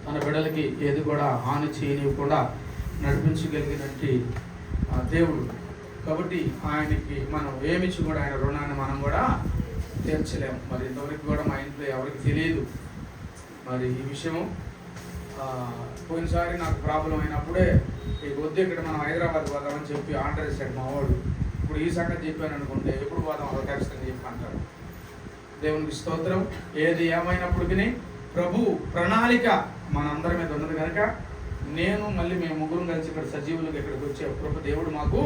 తన బిడ్డలకి ఏది కూడా హాని చేయనివ్వకుండా నడిపించగలిగినట్టు దేవుడు. కాబట్టి ఆయనకి మనం ఏమిచ్చి కూడా ఆయన రుణాన్ని మనం కూడా తీర్చలేము. మరి ఇంతవరకు కూడా మా ఇంట్లో ఎవరికి తెలియదు మరి ఈ విషయం. పోయినసారి నాకు ప్రాబ్లం అయినప్పుడే ఈ వద్దు ఇక్కడ మనం హైదరాబాద్ పోదామని చెప్పి ఆర్డర్ చేశాడు మా వాడు. ఇప్పుడు ఈ సంగతి చెప్పాను అనుకుంటే ఎప్పుడు పోదాం అలా ఖచ్చితంగా చెప్పి అంటారు. దేవునికి స్తోత్రం. ఏది ఏమైనప్పటికీ ప్రభు ప్రణాళిక మనందరి మీద ఉన్నది కనుక నేను మళ్ళీ మేము ముగ్గురు కలిసి ఇక్కడ సజీవులకు ఇక్కడికి వచ్చే ప్రభు దేవుడు మాకు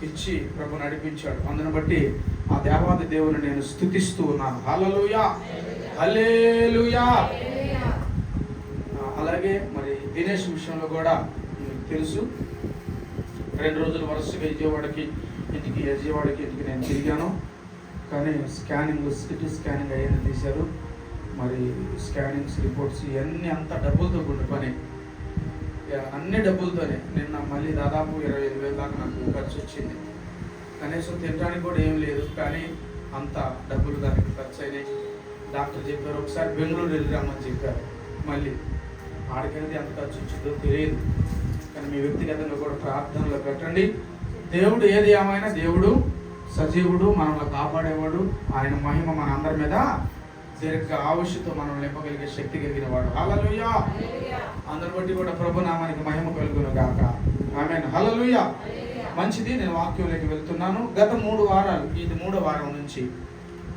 ఇచ్చి ప్రభు నడిపించాడు. అందుని బట్టి ఆ దేవాది దేవుని నేను స్తుతిస్తూ ఉన్నాను. హల్లెలూయా, హల్లెలూయా. అలాగే మరి దినేష్ విషయంలో కూడా మీకు తెలుసు, 2 రోజులు వరుసగా విజయవాడకి ఇంటికి నేను తిరిగాను. కానీ స్కానింగ్, సిటీ స్కానింగ్ అయ్యేది తీశారు. మరి స్కానింగ్స్ రిపోర్ట్స్ ఇవన్నీ అంతా డబ్బులతో కూడిన పని, అన్ని డబ్బులతోనే. నిన్న మళ్ళీ దాదాపు 25,000 దాకా నాకు ఖర్చు వచ్చింది. కనీసం తినడానికి కూడా ఏం లేదు, కానీ అంత డబ్బులు దానికి ఖర్చు అయినాయి. డాక్టర్ చెప్పారు ఒకసారి బెంగళూరు వెళ్ళిరామని చెప్పారు. మళ్ళీ ఆడికెళ్తే ఎంత ఖర్చు వచ్చిందో తెలియదు. కానీ మీ వ్యక్తిగతంగా కూడా ప్రార్థనలో పెట్టండి. దేవుడు ఏది ఏమైనా దేవుడు సజీవుడు, మనల్ని కాపాడేవాడు. ఆయన మహిమ మన అందరి మీద దీర్ఘ ఆయుష్తో మనం నింపగలిగే శక్తి కలిగిన వాడు. హల్లెలూయా. అందరి బట్టి కూడా ప్రభు నామానికి మహిమ కలుగును గాక. ఆమేన్. హల్లెలూయా. మంచిది. నేను వాక్యంలోకి వెళ్తున్నాను. గత 3 వారాలు, ఇది 3వ వారం నుంచి,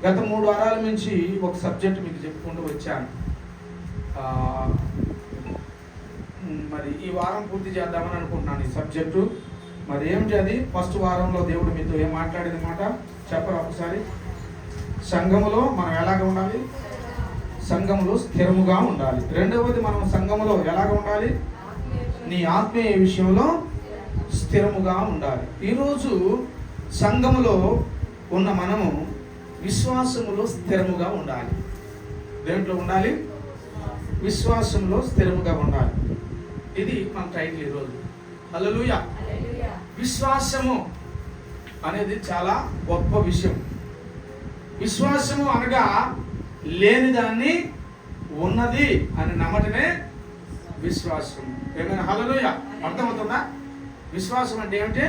గత 3 వారాల నుంచి ఒక సబ్జెక్ట్ మీకు చెప్పుకుంటూ వచ్చాను. మరి ఈ వారం పూర్తి చేద్దామని అనుకుంటున్నాను ఈ సబ్జెక్టు. మరి ఏమిటి అది? ఫస్ట్ వారంలో దేవుడు మీతో ఏం మాట్లాడిన మాట చెప్పరా ఒకసారి? సంఘములో మనం ఎలాగ ఉండాలి? సంఘములో స్థిరముగా ఉండాలి. రెండవది, మనం సంఘములో ఎలాగ ఉండాలి? నీ ఆత్మీయ విషయంలో స్థిరముగా ఉండాలి. ఈరోజు సంఘములో ఉన్న మనము విశ్వాసములో స్థిరముగా ఉండాలి. దేంట్లో ఉండాలి? విశ్వాసంలో స్థిరముగా ఉండాలి. ఇది మన టైటిల్ ఈరోజు. హల్లెలూయా. విశ్వాసము అనేది చాలా గొప్ప విషయం. విశ్వాసము అనగా లేని దాన్ని ఉన్నది అని నమ్మటమే విశ్వాసం. ఏమైనా? హల్లెలూయా. అర్థమవుతుందా? విశ్వాసం అంటే ఏమిటి?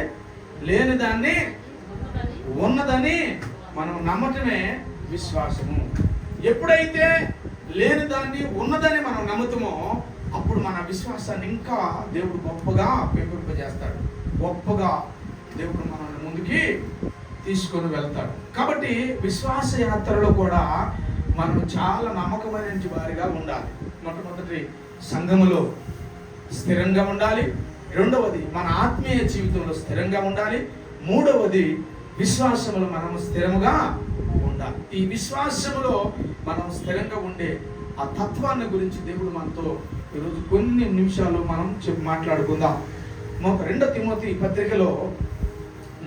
లేని దాన్ని ఉన్నదని మనం నమ్మటమే విశ్వాసము. ఎప్పుడైతే లేని దాన్ని ఉన్నదని మనం నమ్ముతామో అప్పుడు మన విశ్వాసాన్ని ఇంకా దేవుడు గొప్పగా పెంపొందింపజేస్తాడు. గొప్పగా దేవుడు మనల్ని ముందుకి తీసుకొని వెళ్తాడు. కాబట్టి విశ్వాస యాత్రలో కూడా మనం చాలా నమ్మకమైన వారిగా ఉండాలి. మొట్టమొదటి సంఘములో స్థిరంగా ఉండాలి. రెండవది మన ఆత్మీయ జీవితంలో స్థిరంగా ఉండాలి. మూడవది విశ్వాసములో మనం స్థిరముగా ఉండాలి. ఈ విశ్వాసములో మనం స్థిరంగా ఉండే ఆ తత్వాన్ని గురించి దేవుడు మనతో ఈరోజు కొన్ని నిమిషాలు మనం మాట్లాడుకుందాం. 2 తిమోతి పత్రికలో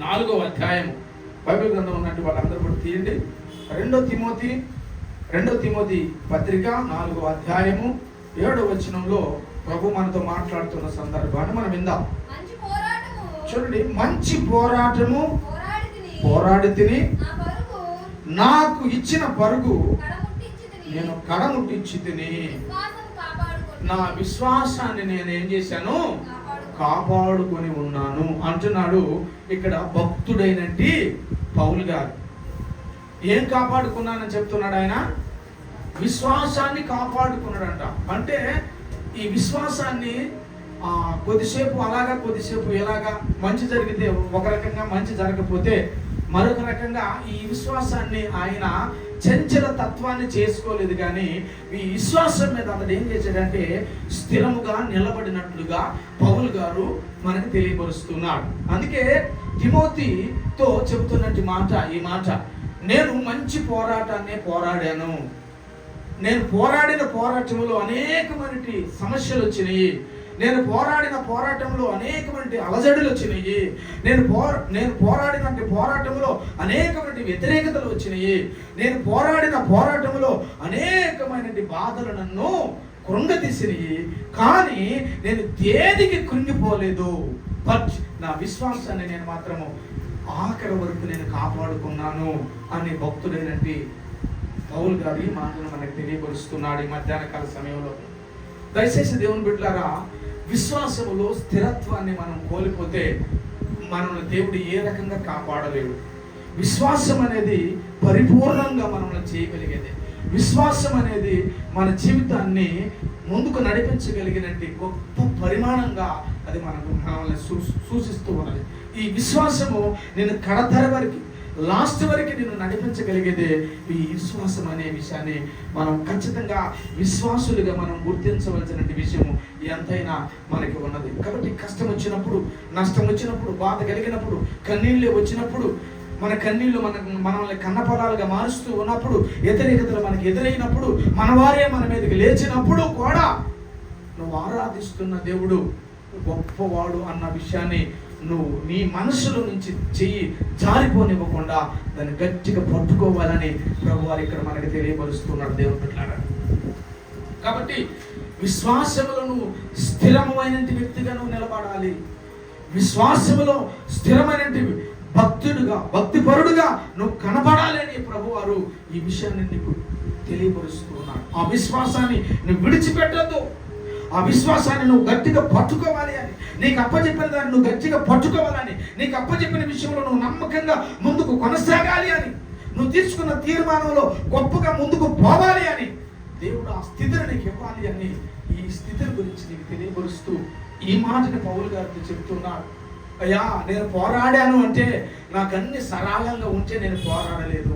4వ అధ్యాయము, బైబిల్ గ్రంథం ఉన్నట్టు వాళ్ళందరూ కూడా తీయండి. 2 తిమోతి పత్రిక 4వ అధ్యాయము 7వ వచనంలో ప్రభు మనతో మాట్లాడుతున్న సందర్భాన్ని మనం విందాం. చూడండి, మంచి పోరాటము పోరాడి తిని నాకు ఇచ్చిన పరుగు నేను కడముట్టించి తిని నా విశ్వాసాన్ని నేను ఏం చేశాను? కాపాడుకొని ఉన్నాను అంటున్నాడు ఇక్కడ భక్తుడైనట్టి పౌలు గారు. ఏం కాపాడుకున్నానని చెప్తున్నాడు ఆయన? విశ్వాసాన్ని కాపాడుకున్నాడంట. అంటే ఈ విశ్వాసాన్ని కొద్దిసేపు అలాగా, కొద్దిసేపు ఎలాగా, మంచి జరిగితే ఒక రకంగా, మంచి జరగకపోతే మరొక రకంగా ఈ విశ్వాసాన్ని ఆయన చంచల తత్వాన్ని చేసుకోలేదు. కానీ ఈ విశ్వాసం మీద అతడు ఏం చేశాడంటే స్థిరముగా నిలబడినట్లుగా పౌలు గారు మనకు తెలియపరుస్తున్నాడు. అందుకే తిమోతితో చెబుతున్నట్టు మాట ఈ మాట, నేను మంచి పోరాటాన్ని పోరాడాను. నేను పోరాడిన పోరాటంలో అనేకమైన సమస్యలు వచ్చినాయి. నేను పోరాడిన పోరాటంలో అనేకమైన అలజడులు వచ్చినాయి. నేను పోరాడిన పోరాటంలో అనేకమైన వ్యతిరేకతలు వచ్చినాయి. నేను పోరాడిన పోరాటంలో అనేకమైన బాధలు నన్ను కృంగతీసినాయి. కానీ నేను దేనికి కృంగిపోలేదు. బట్ నా విశ్వాసాన్ని నేను మాత్రము ఆఖరి వరకు నేను కాపాడుకున్నాను అని భక్తుడైనట్టి పౌలు గారు ఈ మాటను మనకు తెలియపరుస్తున్నాడు ఈ మధ్యాహ్న కాల సమయంలో. దయచేసి దేవుని బిడ్డలారా, విశ్వాసములో స్థిరత్వాన్ని మనం కోల్పోతే మనల్ని దేవుడు ఏ రకంగా కాపాడలేడు. విశ్వాసం అనేది పరిపూర్ణంగా మనల్ని చేయగలిగేది. విశ్వాసం అనేది మన జీవితాన్ని ముందుకు నడిపించగలిగినట్టు గొప్ప పరిమాణంగా అది మనల్ని సూచిస్తూ ఉన్నది. ఈ విశ్వాసము నేను కడతర వరకు, లాస్ట్ వరకు నేను నడిపించగలిగేదే ఈ విశ్వాసం అనే విషయాన్ని మనం ఖచ్చితంగా విశ్వాసులుగా మనం గుర్తించవలసిన విషయము ఎంతైనా మనకి ఉన్నది. కాబట్టి కష్టం వచ్చినప్పుడు, నష్టం వచ్చినప్పుడు, బాధ కలిగినప్పుడు, కన్నీళ్ళు వచ్చినప్పుడు, మన కన్నీళ్ళు మనల్ని కన్నపొలాలుగా మారుస్తూ ఉన్నప్పుడు, వ్యతిరేకతలు మనకి ఎదురైనప్పుడు, మన వారే మన మీదకి లేచినప్పుడు కూడా నువ్వు ఆరాధిస్తున్న దేవుడు గొప్పవాడు అన్న విషయాన్ని నువ్వు నీ మనసులో నుంచి చెయ్యి జారిపోనివ్వకుండా దాన్ని గట్టిగా పట్టుకోవాలని ప్రభువారు ఇక్కడ మనకి తెలియపరుస్తున్నాడు దేవుని బిడ్డలారా. కాబట్టి విశ్వాసములో నువ్వు స్థిరమైన వ్యక్తిగా నువ్వు నిలబడాలి. విశ్వాసములో స్థిరమైన భక్తుడుగా, భక్తిపరుడుగా నువ్వు కనబడాలి అని ప్రభువారు ఈ విషయాన్ని నీకు తెలియపరుస్తున్నాడు. ఆ విశ్వాసాన్ని నువ్వు విడిచిపెట్టద్దు. ఆ విశ్వాసాన్ని నువ్వు గట్టిగా పట్టుకోవాలి అని, నీకు అప్పచెప్పిన దాన్ని నువ్వు గట్టిగా పట్టుకోవాలని, నీకు అప్పచెప్పిన విషయంలో నువ్వు నమ్మకంగా ముందుకు కొనసాగాలి అని, నువ్వు తీసుకున్న తీర్మానంలో గొప్పగా ముందుకు పోవాలి అని దేవుడు ఆ స్థితిని నీకు ఇవ్వాలి అని ఈ స్థితిని గురించి నీకు తెలియపరుస్తూ ఈ మాటని పౌలు గారితో చెప్తున్నాడు. అయ్యా, నేను పోరాడాను అంటే నాకు అన్ని సరళంగా ఉంటే నేను పోరాడలేదు.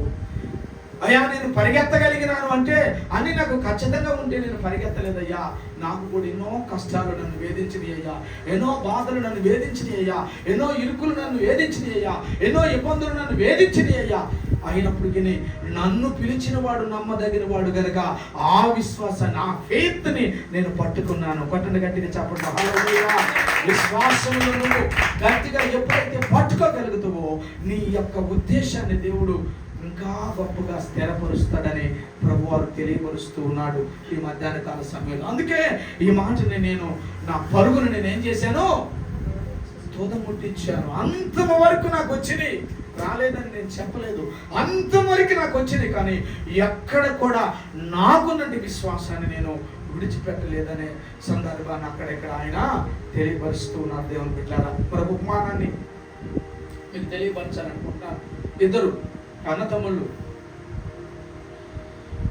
అయ్యా, నేను పరిగెత్తగలిగినాను అంటే అన్ని నాకు ఖచ్చితంగా ఉంటే నేను పరిగెత్తలేదయ్యా. నాకు కూడా ఎన్నో కష్టాలు నన్ను వేధించినాయి అయ్యా, ఎన్నో బాధలు నన్ను వేధించినాయి అయ్యా, ఎన్నో ఇరుకులు నన్ను వేధించినాయి అయ్యా, ఎన్నో ఇబ్బందులు నన్ను వేధించినాయి అయ్యా. అయినప్పటికీ నన్ను పిలిచిన వాడు నమ్మదగిన వాడు గనక ఆ విశ్వాసాన్ని, ఆ ఫెయిత్ ని నేను పట్టుకున్నాను. పట్టణ గట్టిగా చెప్పండి హల్లెలూయా. విశ్వాసంలో నువ్వు గట్టిగా ఎప్పుడైతే పట్టుకోగలుగుతావో నీ యొక్క ఉద్దేశాన్ని దేవుడు ఇంకా గొప్పగా స్థిరపరుస్తాడని ప్రభువారు తెలియపరుస్తూ ఉన్నాడు ఈ మధ్యాహ్న కాల సమయంలో. అందుకే ఈ మాటని నేను నా పరుగును నేనేం చేశాను, తోదముట్టించాను. అంతం వరకు నాకు వచ్చింది, రాలేదని నేను చెప్పలేదు, అంతం వరకు నాకు వచ్చింది. కానీ ఎక్కడ కూడా నాకున్నటి విశ్వాసాన్ని నేను విడిచిపెట్టలేదనే సందర్భాన్ని అక్కడెక్కడ ఆయన తెలియపరుస్తూ ఉన్నారు. దేవుని బిడ్డలారా, మరి ఉపమానాన్ని మీకు తెలియపరచాలనుకుంటున్నాను. ఇద్దరు అన్నతమ్ముళ్ళు,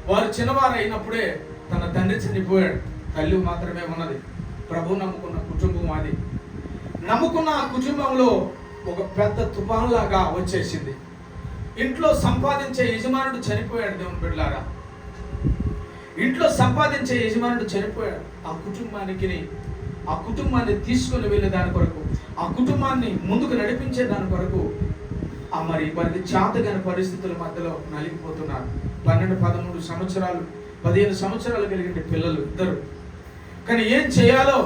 వారు చిన్నవారు అయినప్పుడే తన తండ్రి చనిపోయాడు, తల్లి మాత్రమే ఉన్నది. ప్రభు నమ్ముకున్న కుటుంబం అది. నమ్ముకున్న ఆ కుటుంబంలో ఒక పెద్ద తుఫాన్లాగా వచ్చేసింది. ఇంట్లో సంపాదించే యజమానుడు చనిపోయాడు. దేవుని బిడ్డలారా, ఇంట్లో సంపాదించే యజమానుడు చనిపోయాడు. ఆ కుటుంబాన్ని తీసుకుని వెళ్ళే దాని కొరకు, ఆ కుటుంబాన్ని ముందుకు నడిపించే దాని కొరకు మరి వారికి చేతగాని పరిస్థితుల మధ్యలో నలిగిపోతున్నారు. 12, 13 సంవత్సరాలు, 15 సంవత్సరాలు కలిగిన పిల్లలు ఇద్దరు. కానీ ఏం చేయాలో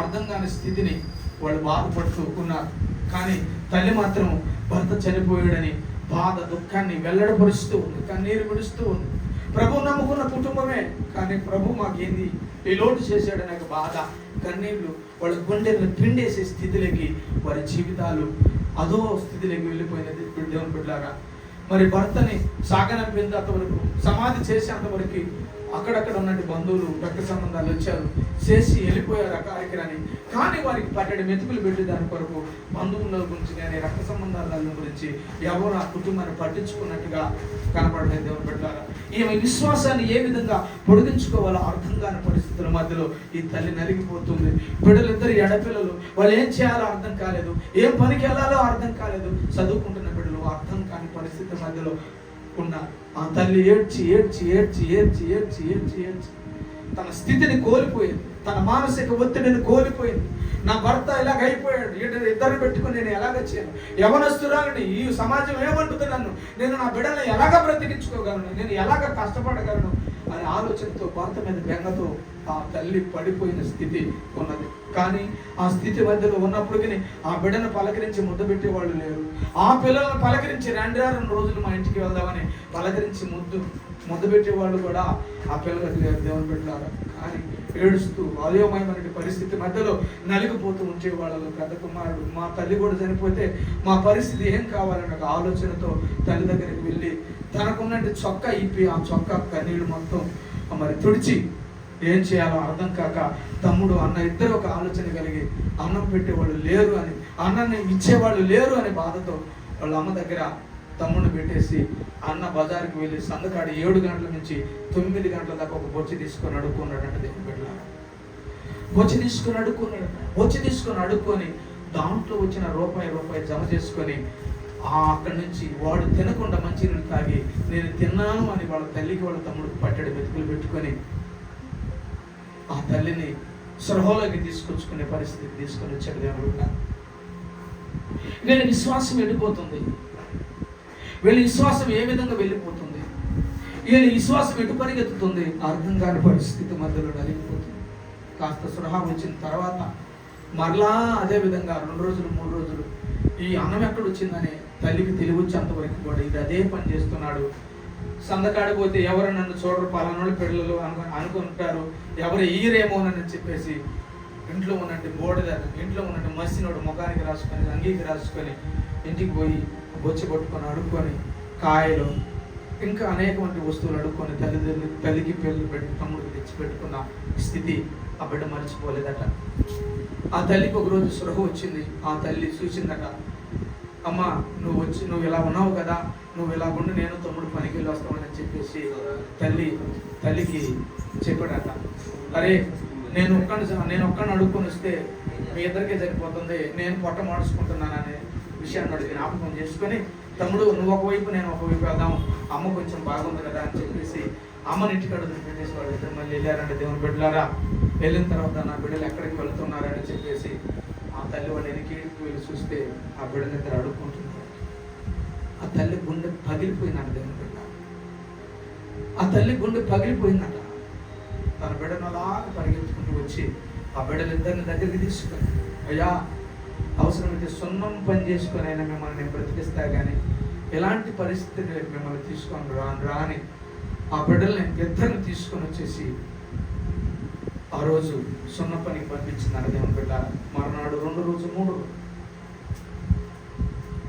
అర్థం కాని స్థితిని వాళ్ళు బాధపడుతూ ఉన్నారు. కానీ తల్లి మాత్రం భర్త చనిపోయాడని బాధ, దుఃఖాన్ని వెల్లడపరుస్తూ ఉంది, కన్నీరు విడుస్తూ ఉంది. ప్రభు నమ్ముకున్న కుటుంబమే, కానీ ప్రభు మాకేంది ఈ లోటు చేశాడు నాకు బాధ, కన్నీళ్లు వాళ్ళ గుండెలను పిండేసే స్థితిలోకి వారి జీవితాలు అదో స్థితిలోకి వెళ్ళిపోయినది. దేవుని బిడ్డలారా, మరి భర్తని సాగనంపేంత వరకు, సమాధి చేసేంత వరకు అక్కడక్కడ ఉన్నట్టు బంధువులు, రక్త సంబంధాలు వచ్చారు, చేసి వెళ్ళిపోయారు ఆ కార్యక్రమాన్ని. కానీ వారికి పట్టడి మెతుకులు పెట్టి దాని కొరకు బంధువుల గురించి కానీ రక్త సంబంధాల గురించి ఎవరు ఆ కుటుంబాన్ని పట్టించుకున్నట్టుగా కనపడలేదు. దేవుని బిడ్డలారా, ఈమె విశ్వాసాన్ని ఏ విధంగా పొడిగించుకోవాలో అర్థం కాని పరిస్థితుల మధ్యలో ఈ తల్లి నలిగిపోతుంది. బిడ్డలిద్దరు ఎడపిల్లలు, వాళ్ళు ఏం చేయాలో అర్థం కాలేదు, ఏం పనికి వెళ్ళాలో అర్థం కాలేదు. చదువుకుంటున్న బిడ్డలు అర్థం కాని పరిస్థితి మధ్యలో ఉన్నారు. ఆ తల్లి ఏడ్చి ఏడ్చి ఏడ్చి ఏడ్చి ఏడ్చి ఏడ్చి ఏడ్చి తన స్థితిని కోల్పోయింది, తన మానసిక ఒత్తిడిని కోల్పోయింది. నా భర్త ఇలాగ అయిపోయాడు, ఇద్దరు పెట్టుకుని నేను ఎలాగొచ్చాను, యవనస్తురాలని ఈ సమాజం ఏమంటుంది నన్ను, నేను నా బిడ్డలను ఎలాగ బ్రతికించుకోగలను, నేను ఎలాగ కష్టపడగలను అనే ఆలోచనతో భర్త మీద బెంగతో ఆ తల్లి పడిపోయిన స్థితి ఉన్నది. కానీ ఆ స్థితి మధ్యలో ఉన్నప్పటికీ ఆ బిడ్డను పలకరించి ముద్దు పెట్టేవాళ్ళు లేరు. ఆ పిల్లలను పలకరించి 2 రోజులు మా ఇంటికి వెళ్దామని పలకరించి ముద్దు పెట్టేవాళ్ళు కూడా ఆ పిల్లలకు లేరు. దేవుని బిడ్డలారా, కానీ ఏడుస్తూ అయోమయమైన పరిస్థితి మధ్యలో నలిగిపోతూ ఉంచే వాళ్ళలో పెద్ద కుమారుడు, మా తల్లి కూడా చనిపోతే మా పరిస్థితి ఏం కావాలన్న ఒక ఆలోచనతో తల్లి దగ్గరికి వెళ్ళి తనకున్నట్టు చొక్కా ఇప్పి ఆ చొక్కా కన్నీళ్ళు మొత్తం మరి తుడిచి ఏం చేయాలో అర్థం కాక తమ్ముడు అన్న ఇద్దరు ఒక ఆలోచన కలిగి అన్నం పెట్టేవాళ్ళు లేరు అని, అన్నాన్ని ఇచ్చేవాళ్ళు లేరు అనే బాధతో వాళ్ళ అమ్మ దగ్గర తమ్ముడిని పెట్టేసి అన్న బజార్కి వెళ్ళి సందకాడి 7 గంటల నుంచి 9 గంటల దాకా ఒక బొచ్చి తీసుకొని అడుక్కున్నాడంటే దేవుని బిడ్డలారా. బొచ్చి తీసుకొని అడుక్కొని దాంట్లో వచ్చిన రూపాయి జమ చేసుకొని అక్కడి నుంచి వాడు తినకుండా మంచినీళ్ళు తాగి నేను తిన్నాను అని వాళ్ళ తల్లికి వాళ్ళ తమ్ముడికి పట్టడి మెతుకులు పెట్టుకొని ఆ తల్లిని సృహలోకి తీసుకొచ్చుకునే పరిస్థితి తీసుకొని వచ్చాడు దేవుడు. వీళ్ళ విశ్వాసం వెళ్ళిపోతుంది. వీళ్ళ విశ్వాసం ఏ విధంగా వెళ్ళిపోతుంది, వీళ్ళ విశ్వాసం ఎటు పరిగెత్తుతుంది అర్థం కాని పరిస్థితి మధ్యలో నలిగిపోతుంది. కాస్త సృహ వచ్చిన తర్వాత మరలా అదే విధంగా 2 రోజులు 3 రోజులు ఈ అన్నం ఎక్కడ వచ్చిందని తల్లికి తెలివచ్చేంతవరకు కూడా ఇది అదే పని చేస్తున్నాడు. సందకాడిపోతే ఎవరు నన్ను చూడరు, పలానోళ్ళు పిల్లలు అనుకుంటారు, ఎవరు ఈరేమోనని చెప్పేసి ఇంట్లో ఉన్నట్టు బోడిద, ఇంట్లో ఉన్నట్టు మసినోడు ముఖానికి రాసుకొని అంగీకి రాసుకొని ఇంటికి పోయి బొచ్చి పట్టుకొని అడుక్కొని కాయలు ఇంకా అనేకమంది వస్తువులు అడుక్కొని తల్లికి పిల్లలు పెట్టి తమ్ముడికి తెచ్చి పెట్టుకున్న స్థితి ఆ బిడ్డ మర్చిపోలేదట. ఆ తల్లికి ఒకరోజు సృహ వచ్చింది. ఆ తల్లి చూసిందట, అమ్మ నువ్వు ఇలా ఉన్నావు కదా, నువ్వు ఇలా ఉండి నేను తమ్ముడు పనికి వెళ్ళి వస్తామని చెప్పేసి తల్లికి చెప్పాడట. అరే నేను ఒక్కడిని అడుక్కొని వస్తే మీ ఇద్దరికే సరిపోతుంది, నేను పొట్ట మాడుచుకుంటున్నాననే విషయాన్ని అడిగి జ్ఞాపకం చేసుకొని తమ్ముడు నువ్వు ఒకవైపు నేను ఒకవైపు వెళ్దాం, అమ్మ కొంచెం బాగుంది కదా అని చెప్పేసి అమ్మని ఇంటికాడ పెట్టేసి వాళ్ళు ఇద్దరు మళ్ళీ వెళ్ళారంటే దేవుని బిడ్డలారా. వెళ్ళిన తర్వాత నా బిడ్డలు ఎక్కడికి వెళుతున్నారని చెప్పేసి ఆ తల్లి వాళ్ళు ఎనికేడికి వెళ్ళి చూస్తే ఆ బిడ్డలు ఇద్దరు అడుక్కుంటున్నారు. ఆ తల్లి గుండె పగిలిపోయిందట దేవుని బిడ్డ. ఆ తల్లి గుండె పగిలిపోయిందట. తన బిడ్డను అలాగే పరిగెత్తుకుంటూ వచ్చి ఆ బిడ్డలిద్దరిని దగ్గరికి తీసుకొని, అయ్యా అవసరమైతే సున్నం పని చేసుకొని అయినా మిమ్మల్ని నేను బ్రతికిస్తా కానీ ఎలాంటి పరిస్థితిని మిమ్మల్ని తీసుకొని రాని ఆ బిడ్డల్ని ఇద్దరిని తీసుకొని వచ్చేసి ఆ రోజు సున్న పనికి పంపించింది దేవుని బిడ్డ. మరునాడు 2 రోజు 3 రోజు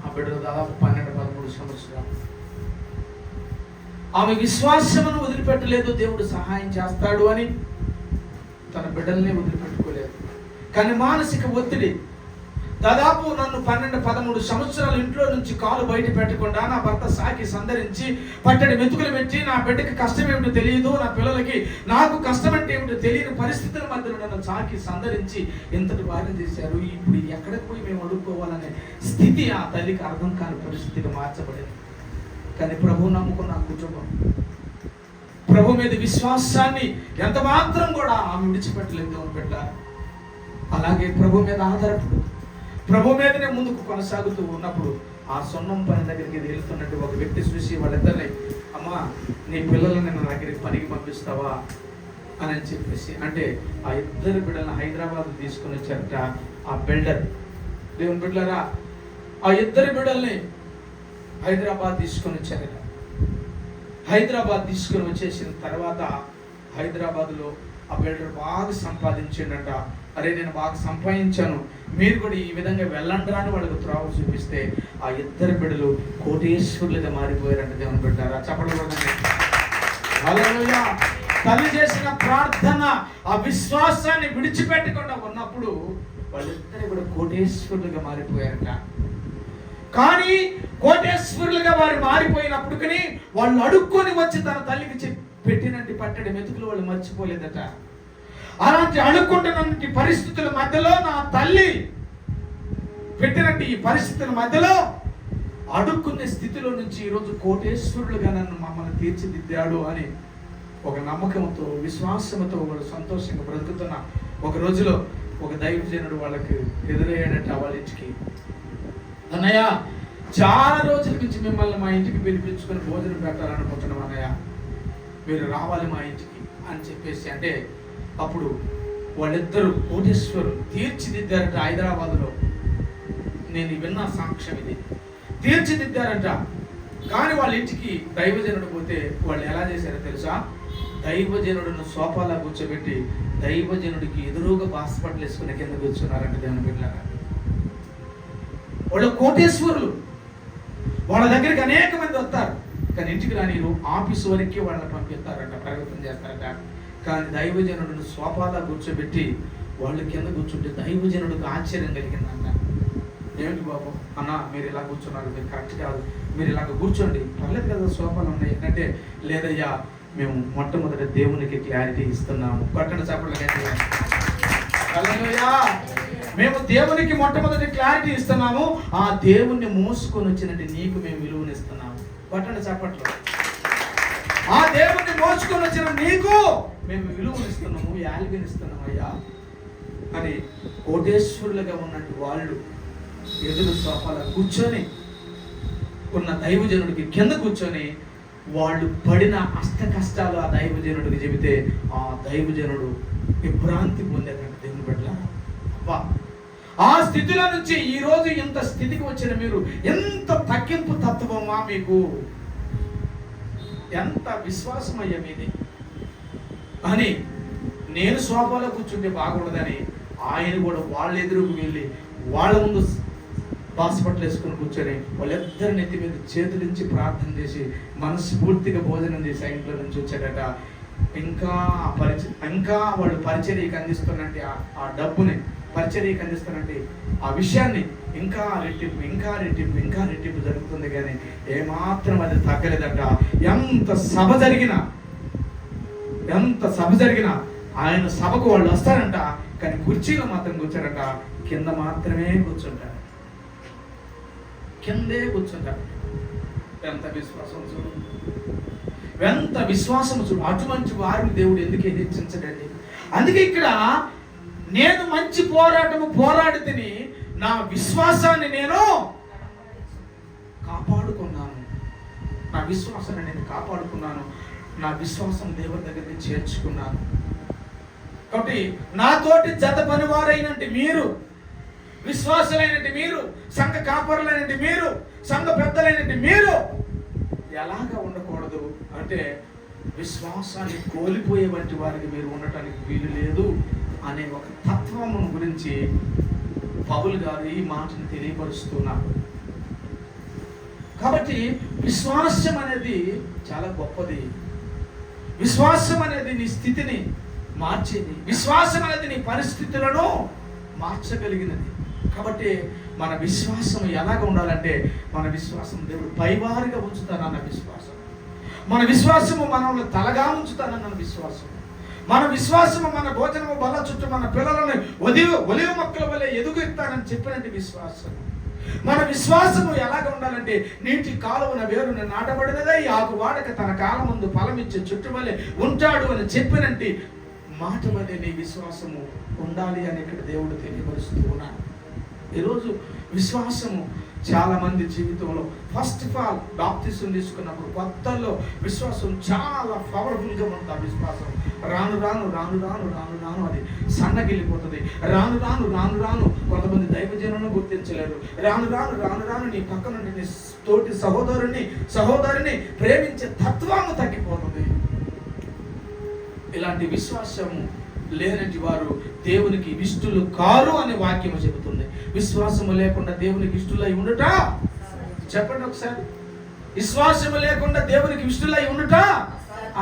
ఆ బిడ్డలు దాదాపు 12-13 సంవత్సరాలు. ఆమె విశ్వాసమును వదిలిపెట్టలేదు. దేవుడు సహాయం చేస్తాడు అని తన బిడ్డల్ని వదిలిపెట్టుకోలేదు. కానీ మానసిక ఒత్తిడి దాదాపు నన్ను 12-13 సంవత్సరాలు ఇంట్లో నుంచి కాలు బయట పెట్టకుండా నా భర్త సాకి సందరించి పట్టడి మెతుకులు పెట్టి నా బిడ్డకి కష్టం ఏమిటో తెలియదు, నా పిల్లలకి నాకు కష్టం అంటే ఏమిటో తెలియని పరిస్థితుల మధ్యలో నన్ను సాకి సందరించి ఇంతటి బాధ్యత చేశారు. ఇప్పుడు ఎక్కడికి పోయి మేము అడుక్కోవాలనే స్థితి ఆ తల్లికి అర్థం కాని పరిస్థితిగా మార్చబడింది. కానీ ప్రభు నమ్ముకున్న కుటుంబం ప్రభు మీద విశ్వాసాన్ని ఎంత మాత్రం కూడా ఆమె విడిచిపెట్టలేదు దేవుని బిడ్డ. అలాగే ప్రభు మీద ఆధారపడు, ప్రభు మీదనే ముందుకు కొనసాగుతూ ఉన్నప్పుడు ఆ సొన్నం పని దగ్గరికి వెళ్తున్నట్టు ఒక వ్యక్తి చూసి వాళ్ళిద్దరిని, అమ్మా నీ పిల్లలని నా దగ్గరికి పనికి పంపిస్తావా అని చెప్పేసి అంటే ఆ ఇద్దరు బిడ్డలను హైదరాబాద్ తీసుకొని వచ్చారట ఆ బిల్డర్. దేవుని బిడ్డలారా, ఆ ఇద్దరు బిడ్డల్ని హైదరాబాద్ తీసుకొని వచ్చారట. హైదరాబాద్ తీసుకొని వచ్చేసిన తర్వాత హైదరాబాద్లో ఆ బిల్డర్ బాగా సంపాదించిండట. అరే నేను బాగా సంపాదించాను, మీరు కూడా ఈ విధంగా వెళ్ళండి అని వాళ్ళకి త్రోవ చూపిస్తే ఆ ఇద్దరు బిడ్డలు కోటేశ్వరులుగా మారిపోయారంట దేవుని బిడ్డారా. చెప్పకూడదండి. హల్లెలూయా. తల్లి చేసిన ప్రార్థన ఆ విశ్వాసాన్ని విడిచిపెట్టకుండా ఉన్నప్పుడు వాళ్ళిద్దరు కూడా కోటేశ్వరులుగా మారిపోయారట. కానీ కోటేశ్వరులుగా వారు మారిపోయినప్పటికీ వాళ్ళు అడుక్కొని వచ్చి తన తల్లికి పెట్టినట్టు పట్టడి మెతుకులు వాళ్ళు మర్చిపోలేదట. అలాంటి అడుక్కుంటున్నటువంటి పరిస్థితుల మధ్యలో నా తల్లి పెట్టినట్టు ఈ పరిస్థితుల మధ్యలో అడుక్కునే స్థితిలో నుంచి ఈరోజు కోటేశ్వరులుగా నన్ను మమ్మల్ని తీర్చిదిద్దాడు అని ఒక నమ్మకంతో విశ్వాసంతో వాళ్ళు సంతోషంగా బ్రతుకుతున్న ఒక రోజులో ఒక దైవజనుడు వాళ్ళకి ఎదురయ్యాడట. వాళ్ళ ఇంటికి, అన్నయ్య చాలా రోజుల నుంచి మిమ్మల్ని మా ఇంటికి పిలిపించుకొని భోజనం పెట్టాలనుకుంటున్నాం అన్నయ్య, మీరు రావాలి మా ఇంటికి అని చెప్పేసి అంటే అప్పుడు వాళ్ళిద్దరూ కోటేశ్వరులు తీర్చిదిద్దారట. హైదరాబాద్లో నేను విన్న సాక్ష్యం ఇది, తీర్చిదిద్దారట. కానీ వాళ్ళ ఇంటికి దైవజనుడు పోతే వాళ్ళు ఎలా చేశారో తెలుసా? దైవజనుడును సోఫాలా కూర్చోబెట్టి దైవజనుడికి ఎదురుగా బాస్పట్లు వేసుకునే కింద కూర్చున్నారంట దేవుని బిడ్డలారా. వాళ్ళు కోటేశ్వరులు, వాళ్ళ దగ్గరికి అనేక మంది వస్తారు, కానీ ఇంటికి రాని ఆఫీసు వరకు వాళ్ళని పంపిస్తారట, ప్రగతం చేస్తారట. కానీ దైవజనుడిని సోఫాలో కూర్చోబెట్టి వాళ్ళు కింద కూర్చుంటే దైవజనుడికి ఆశ్చర్యం కలిగిందంట. ఏమిటి బాబు అన్న మీరు ఇలా కూర్చున్నారు, మీరు కరెక్ట్ కాదు, మీరు ఇలాగ కూర్చోండి, పర్లేదు కదా సోఫాలు ఉన్నాయి అంటే, లేదయ్యా మేము మొట్టమొదటి దేవునికి క్లారిటీ ఇస్తున్నాము. కొట్టండి చప్పట్లు గట్టిగా. హల్లెలూయా. మేము దేవునికి మొట్టమొదటి క్లారిటీ ఇస్తున్నాము, ఆ దేవుణ్ణి మోసుకొని వచ్చినట్టు నీకు మేము విలువనిస్తున్నాము. కొట్టండి చప్పట్లు. ఆ దేవుణ్ణి మోసుకొని వచ్చిన నీకు మేము విలువనిస్తున్నాము, యాల్వినిస్తున్నాము అయ్యా అని కోటేశ్వరులుగా ఉన్నట్టు వాళ్ళు ఎదురు సోఫాలో కూర్చొని ఉన్న దైవజనుడికి కింద కూర్చొని వాళ్ళు పడిన అష్ట కష్టాలు ఆ దైవజనుడికి చెబితే ఆ దైవజనుడు విభ్రాంతి పొందేటట్టు దేవుని పట్ల. అబ్బా, ఆ స్థితిలో నుంచి ఈ రోజు ఇంత స్థితికి వచ్చిన మీరు ఎంత తగ్గింపు తత్వమా మీకు, ఎంత విశ్వాసం అయ్యా మీది అని. నేను సోఫాలో కూర్చుంటే బాగుండదని ఆయన కూడా వాళ్ళ ఎదురుకు వెళ్ళి వాళ్ళ ముందు హాస్పిటల్ వేసుకుని కూర్చొని వాళ్ళిద్దరి నెత్తి మీద చేతులించి ప్రార్థన చేసి మనస్ఫూర్తిగా భోజనం చేసి ఆ ఇంట్లో నుంచి వచ్చాడట. ఇంకా వాళ్ళు పరిచర్యకి అందిస్తున్నట్టు ఆ డబ్బుని పరిచర్యకి అందిస్తున్నట్టు ఆ విషయాన్ని ఇంకా రెట్టింపు జరుగుతుంది, కానీ ఏమాత్రం అది తగ్గలేదట. ఎంత సభ జరిగినా ఆయన సభకు వాళ్ళు వస్తారంట, కానీ కుర్చీలో మాత్రం కూర్చోరట, కింద మాత్రమే కూర్చుంటారు, కిందే కూర్చుంటారు. ఎంత విశ్వాసం చూడు. అటువంటి వారిని దేవుడు ఎందుకు హెచ్చించడండి? అందుకే ఇక్కడ నేను మంచి పోరాడి తిని నా విశ్వాసాన్ని నేను కాపాడుకున్నాను, నా విశ్వాసం దేవుని దగ్గరికి చేర్చుకున్నాను. కాబట్టి నాతోటి జత పనివారైనట్టు మీరు, విశ్వాసులైనట్టు మీరు, సంఘ కాపరులైనట్టు మీరు, సంఘ పెద్దలైనట్టు మీరు ఎలాగా ఉండకూడదు అంటే విశ్వాసాన్ని కోల్పోయే వంటి వారికి మీరు ఉండటానికి వీలు లేదు అనే ఒక తత్వం గురించి పౌలు గారు ఈ మాటను తెలియపరుస్తున్నారు. కాబట్టి విశ్వాసం అనేది చాలా గొప్పది. విశ్వాసం అనేది నీ స్థితిని మార్చేది. విశ్వాసం అనేది నీ పరిస్థితులను మార్చగలిగినది. కాబట్టి మన విశ్వాసం ఎలాగ ఉండాలంటే, మన విశ్వాసం దేవుడు పైవారిగా ఉంచుతానన్న విశ్వాసం, మన విశ్వాసము మనల్ని తలగా ఉంచుతానన్న విశ్వాసం, మన విశ్వాసము మన భోజనము బల్ల చుట్టూ మన పిల్లలను ఒలివ మొక్కల వల్ల ఎదుగుతానని చెప్పినట్టు విశ్వాసం. మన విశ్వాసము ఎలాగ ఉండాలంటే, నీటి కాలువన వేరున నాటబడినదై ఆకు వాడక తన కాలం ముందు ఫలమిచ్చే చుట్టువలే ఉంటాడు అని చెప్పినట్టు మాట వల్లే నీ విశ్వాసము ఉండాలి అని ఇక్కడ దేవుడు తెలియపరుస్తూ ఉన్నాడు. ఈరోజు విశ్వాసము చాలా మంది జీవితంలో ఫస్ట్ ఆఫ్ ఆల్ బాప్తిసం తీసుకున్నప్పుడు కొత్తలో విశ్వాసం చాలా పవర్ఫుల్గా ఉంటుంది. ఆ విశ్వాసం రాను రాను అది సన్నగిల్లిపోతుంది. రాను కొంతమంది దైవజనులను గుర్తించలేరు. రాను నీ పక్కన నీ తోటి సహోదరుని ప్రేమించే తత్వాన్ని తగ్గిపోతుంది. ఇలాంటి విశ్వాసము లేనటి వారు దేవునికి ఇష్టలు కారు అనే వాక్యము చెబుతుంది. విశ్వాసము లేకుండా దేవునికి ఇష్టలై ఉండుట, చెప్పండి ఒకసారి, విశ్వాసము లేకుండా దేవునికి ఇష్టలై ఉండుట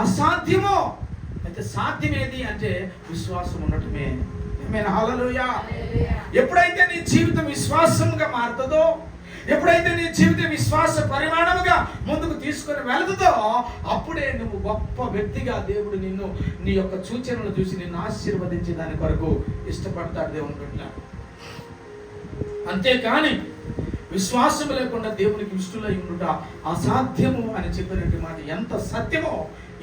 అసాధ్యము. అయితే సాధ్యమేది అంటే విశ్వాసం ఉండటమే. హల్లెలూయా. ఎప్పుడైతే నీ జీవితం విశ్వాసంగా మారుతుందో, ఎప్పుడైతే నీ జీవితం విశ్వాస పరిమాణముగా ముందుకు తీసుకొని వెళుతుందో, అప్పుడే నువ్వు గొప్ప వ్యక్తిగా దేవుడు నిన్ను, నీ యొక్క సూచనలు చూసి నిన్ను ఆశీర్వదించే దాని కొరకు ఇష్టపడతాడు దేవుని బిడ్డ. అంతేకాని విశ్వాసం లేకుండా దేవునికి ఇష్టలై ఉండుట అసాధ్యము అని చెప్పినట్టు మాట ఎంత సత్యమో,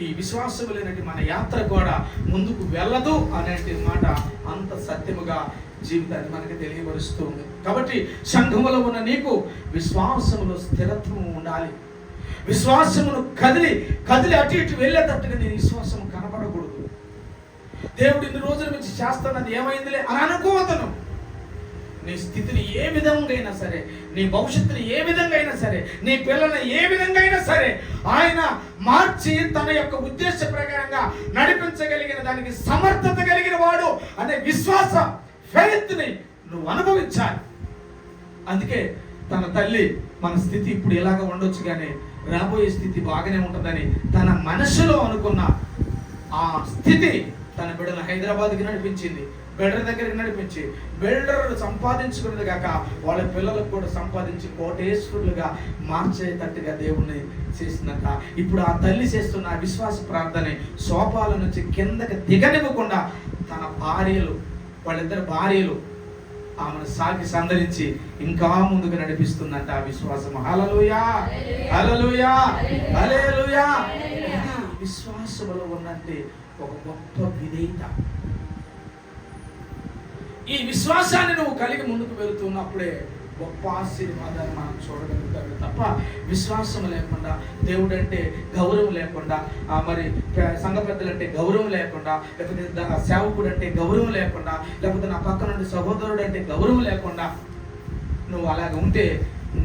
ఈ విశ్వాసం లేనట్టు మన యాత్ర కూడా ముందుకు వెళ్ళదు అనేటి మాట అంత సత్యముగా జీవితాన్ని మనకి తెలియపరుస్తుంది. కాబట్టి సంఘములో ఉన్న నీకు విశ్వాసములో స్థిరత్వం ఉండాలి. విశ్వాసమును కదిలి అటు ఇటు వెళ్ళేటట్టుగా నీ విశ్వాసం కనపడకూడదు. దేవుడు ఇన్ని రోజుల నుంచి చేస్తున్నది ఏమైందిలే అని అనుకోవద్దు. నీ స్థితిని ఏ విధంగా అయినా సరే, నీ భవిష్యత్తుని ఏ విధంగా అయినా సరే, నీ పిల్లల్ని ఏ విధంగా అయినా సరే ఆయన మార్చి తన యొక్క ఉద్దేశ ప్రకారంగా నడిపించగలిగిన దానికి సమర్థత కలిగిన వాడు అనే విశ్వాస ఫెయిత్ని నువ్వు అనుభవించాలి. అందుకే తన తల్లి మన స్థితి ఇప్పుడు ఇలాగ ఉండొచ్చు కానీ రాబోయే స్థితి బాగానే ఉంటుందని తన మనసులో అనుకున్న ఆ స్థితి తన బిడ్డను హైదరాబాద్కి నడిపించింది, బిల్డర్ దగ్గరికి నడిపించి, బిల్డర్ సంపాదించుకున్నది కాక వాళ్ళ పిల్లలకు కూడా సంపాదించి కోటేశ్వరులుగా మార్చేటట్టుగా దేవుణ్ణి చేసిందట. ఇప్పుడు ఆ తల్లి చేస్తున్న ఆ విశ్వాస ప్రార్థన సోపాల నుంచి కిందకి దిగనివ్వకుండా తన భార్యలు, వాళ్ళిద్దరు భార్యలు ఆమెను సాకి సందరించి ఇంకా ముందుకు నడిపిస్తుందంట ఆ విశ్వాసం. హల్లెలూయా, హల్లెలూయా, హల్లెలూయా. విశ్వాసంలో ఉన్నట్టే ఒక గొప్ప విధేయత. ఈ విశ్వాసాన్ని నువ్వు కలిగి ముందుకు వెళుతున్నప్పుడే గొప్ప ఆశీర్వాదాన్ని మనం చూడగలుగుతాడు. తప్ప విశ్వాసం లేకుండా, దేవుడు అంటే గౌరవం లేకుండా, మరి సంఘ పెద్దలు అంటే గౌరవం లేకుండా, లేకపోతే సేవకుడు అంటే గౌరవం లేకుండా, లేకపోతే నా పక్కన నుండి సహోదరుడు అంటే గౌరవం లేకుండా నువ్వు అలాగ ఉంటే,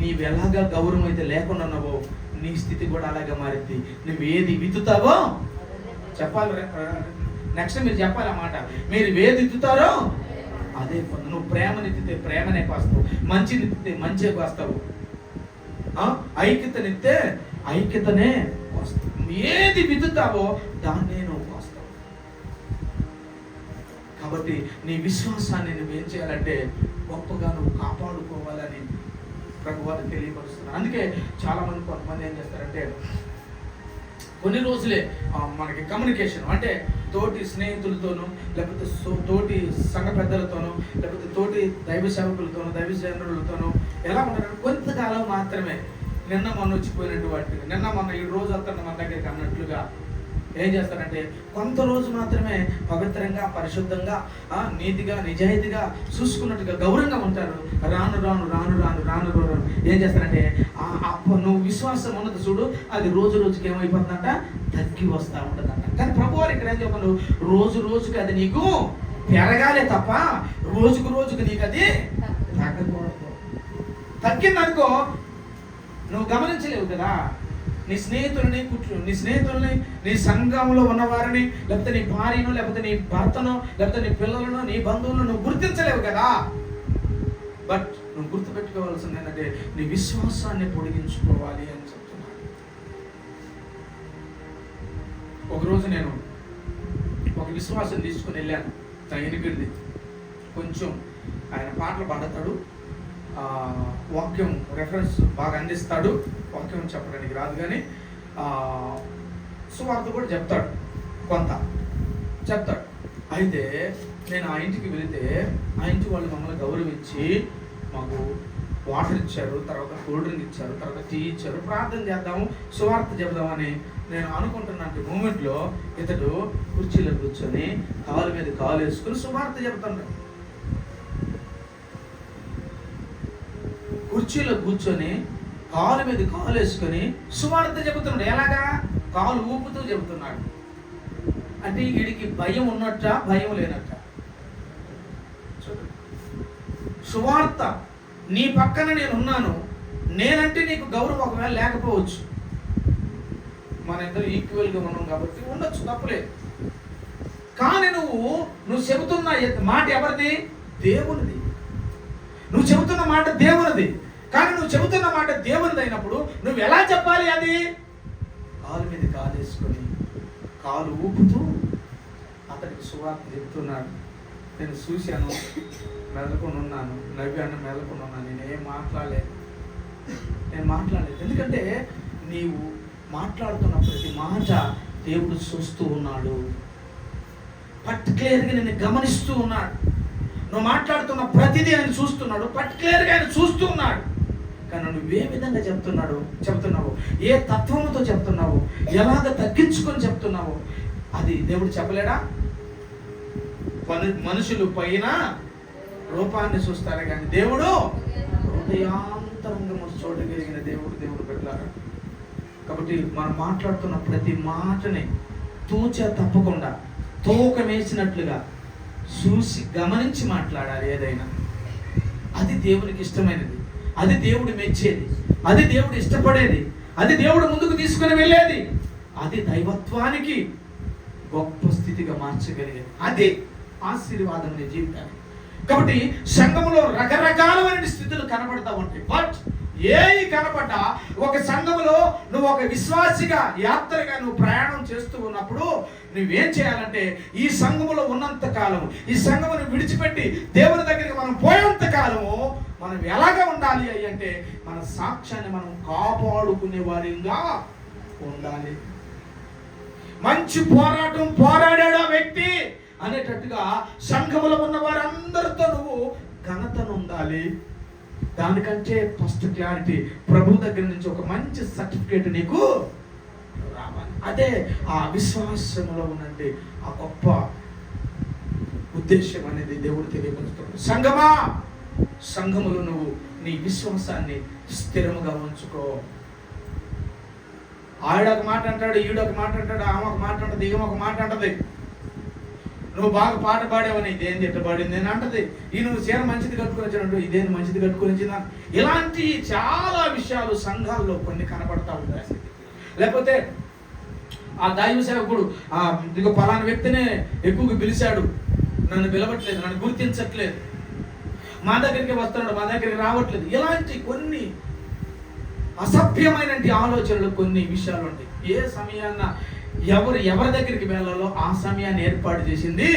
నీవు ఎలాగా గౌరవం అయితే లేకుండా ఉన్నావో నీ స్థితి కూడా అలాగే మారింది. నువ్వు ఏది విత్తుతావో చెప్పాలి. నెక్స్ట్ మీరు చెప్పాలి అన్నమాట. మీరు ఏది విత్తుతారో అదే పొందు. నువ్వు ప్రేమనిత్తితే ప్రేమనే కోస్తావు, మంచినిత్తితే మంచే కోస్తావు, ఐక్యతనిత్తే ఐక్యతనే కోస్తావు. ఏది విత్తుతావో దాన్నే నువ్వు కోస్తావు. కాబట్టి నీ విశ్వాసాన్ని నువ్వేం చేయాలంటే గొప్పగా నువ్వు కాపాడుకోవాలని ప్రభువారు తెలియపరుస్తున్నారు. అందుకే చాలా మంది కొంతమంది ఏం చేస్తారంటే కొన్ని రోజులే మనకి కమ్యూనికేషన్ అంటే తోటి స్నేహితులతోనూ, లేకపోతే తోటి సంఘ పెద్దలతోనూ, లేకపోతే తోటి దైవ సేవకులతోనూ, దైవ జనులతోనూ ఎలా ఉంటారంటే కొంతకాలం మాత్రమే. నిన్న మొన్న వచ్చిపోయినటువంటి, నిన్న మొన్న ఈ రోజు వస్తున్న మన దగ్గరికి అన్నట్లుగా ఏం చేస్తారంటే కొంత రోజు మాత్రమే పవిత్రంగా, పరిశుద్ధంగా, నీతిగా, నిజాయితీగా, చూసుకున్నట్టుగా గౌరవంగా ఉంటారు. రాను రాను రాను రాను రాను రాను ఏం చేస్తారంటే నువ్వు విశ్వాసం ఉన్నది చూడు, అది రోజు రోజుకి ఏమైపోతుందంట, తగ్గి వస్తూ ఉంటుందంట. కానీ ప్రభువారు ఇక్కడ ఏం చెప్పను, రోజు రోజుకి అది నీకు పెరగాలే తప్ప రోజుకు రోజుకి నీకు అది తగ్గకూడదు. తగ్గిందనుకో నువ్వు గమనించలేవు కదా. నీ స్నేహితుల్ని నీ సంఘంలో ఉన్నవారిని, లేకపోతే నీ భార్యను, లేకపోతే నీ భర్తను, లేకపోతే నీ పిల్లలను, నీ బంధువులను నువ్వు గుర్తించలేవు కదా. బట్ నువ్వు గుర్తుపెట్టుకోవాల్సింది ఏంటంటే నీ విశ్వాసాన్ని పొడిగించుకోవాలి అని చెప్తున్నాను. ఒకరోజు నేను ఒక విశ్వాసం తీసుకుని వెళ్ళాను. తగినగిరిది కొంచెం ఆయన పాటలు పాడతాడు, వాక్యం రెఫరెన్స్ బాగా అందిస్తాడు. వాక్యం చెప్పడానికి రాదు కానీ సువార్త కూడా చెప్తాడు, కొంత చెప్తాడు. అయితే నేను ఆ ఇంటికి వెళితే ఆ ఇంటి వాళ్ళు మమ్మల్ని గౌరవించి మాకు వాటర్ ఇచ్చారు, తర్వాత కూల్ డ్రింక్ ఇచ్చారు, తర్వాత టీ ఇచ్చారు. ప్రార్థన చేద్దాము, సువార్త చెబుదామని నేను అనుకుంటున్నట్టు మూమెంట్లో ఇతడు కుర్చీలో కూర్చొని కాలు మీద కాలు వేసుకుని సువార్త చెబుతున్నాడు. కుర్చీలో కూర్చొని కాలు మీద కాలు వేసుకొని సువార్త చెబుతున్నాడు. ఎలాగా? కాలు ఊపుతూ చెబుతున్నాడు. అంటే వీడికి భయం ఉన్నట్ట, భయం లేనట్ట. సువార్త నీ పక్కన నేను ఉన్నాను, నేనంటే నీకు గౌరవం ఒకవేళ లేకపోవచ్చు, మన ఇద్దరు ఈక్వల్గా ఉన్నాం కాబట్టి ఉండొచ్చు, తప్పులేదు. కానీ నువ్వు చెబుతున్న మాట ఎవరిది? దేవునిది. నువ్వు చెబుతున్న మాట దేవునిది. కానీ నువ్వు చెబుతున్న మాట దేవునిది అయినప్పుడు నువ్వు ఎలా చెప్పాలి? అది కాలు మీద కాలు వేసుకొని కాలు ఊపుతూ అతడికి సువార్త చెప్తున్నాడు. నేను చూశాను, మెదలుకొని ఉన్నాను, నవ్వాను, మెదలుకొని ఉన్నాను. నేనేం మాట్లాడలేదు. ఎందుకంటే నీవు మాట్లాడుతున్న ప్రతి మాట దేవుడు చూస్తూ ఉన్నాడు, పర్టికులర్గా నేను గమనిస్తూ ఉన్నాడు. నువ్వు మాట్లాడుతున్న ప్రతిదీ ఆయన చూస్తున్నాడు, పర్టికులర్గా ఆయన చూస్తూ ఉన్నాడు. కానీ నువ్వు ఏ విధంగా చెప్తున్నావు, ఏ తత్వంతో చెప్తున్నావు, ఎలాగ తగ్గించుకొని చెప్తున్నావు, అది దేవుడు చెప్పలేడా? మనుషులు పైన రూపాన్ని చూస్తారు కానీ దేవుడు హృదయాంతరంగా చూడగలిగిన దేవుడు పెట్టారు. కాబట్టి మనం మాట్లాడుతున్న ప్రతి మాటని తూచా తప్పకుండా తూకం వేసినట్లుగా చూసి గమనించి మాట్లాడాలి. ఏదైనా అది దేవునికి ఇష్టమైనది, అది దేవుడు మెచ్చేది, అది దేవుడు ఇష్టపడేది, అది దేవుడు ముందుకు తీసుకుని వెళ్ళేది, అది దైవత్వానికి గొప్ప స్థితిగా మార్చగలిగేది. అదే ఆశీర్వాదం నీ జీవితాన్ని. కాబట్టి సంఘంలో రకరకాలమైన స్థితులు కనబడతా ఉంటాయి. బట్ ఏవి కనపడ్డా ఒక సంఘములో నువ్వు ఒక విశ్వాసిగా యాత్రగా నువ్వు ప్రయాణం చేస్తూ ఉన్నప్పుడు నువ్వేం చేయాలంటే ఈ సంఘములో ఉన్నంత కాలము, ఈ సంఘమును విడిచిపెట్టి దేవుని దగ్గరికి మనం పోయేంత కాలము మనం ఎలాగా ఉండాలి అంటే మన సాక్ష్యాన్ని మనం కాపాడుకునే వారిగా ఉండాలి. మంచి పోరాటం పోరాడాడు ఆ వ్యక్తి అనేటట్టుగా సంఘములో ఉన్న వారందరితో నువ్వు ఘనతను ఉండాలి. దానికంటే ఫస్ట్ క్లారిటీ ప్రభు దగ్గర నుంచి ఒక మంచి సర్టిఫికేట్ నీకు రావాలి. అదే ఆ విశ్వాసంలో ఉన్నది ఆ గొప్ప ఉద్దేశం అనేది దేవుడు తెలియపరుస్తున్నాడు. సంఘమా, సంఘములో నువ్వు నీ విశ్వాసాన్ని స్థిరముగా ఉంచుకో. ఆవిడొక మాట అంటాడు, ఈడొక మాట అంటాడు, ఆమె ఒక మాట అంటది, ఈమె ఒక మాట అంటది. నువ్వు బాగా పాట పాడేవని ఇదేంది ఎట్లా పాడింది అని అంటది. ఈ నువ్వు చీర మంచిది కట్టుకుని వచ్చినట్టు ఇదేంది మంచిది కట్టుకుని వచ్చిందా. ఇలాంటి చాలా విషయాలు సంఘాల్లో కొన్ని కనపడతా ఉంటాయి. లేకపోతే ఆ దైవ సేవకుడు ఇదిగో పలానా వ్యక్తినే ఎక్కువగా పిలిచాడు, నన్ను పిలవట్లేదు, నన్ను గుర్తించట్లేదు, మా దగ్గరికి వస్తున్నాడు, మా దగ్గరికి రావట్లేదు. ఇలాంటి కొన్ని అసభ్యమైన ఆలోచనలు కొన్ని విషయాలు ఉంటాయి. ఏ సమయాన్న ఎవరి దగ్గరికి వెళ్ళాలో ఆ సమయాన్ని ఏర్పాటు చేసింది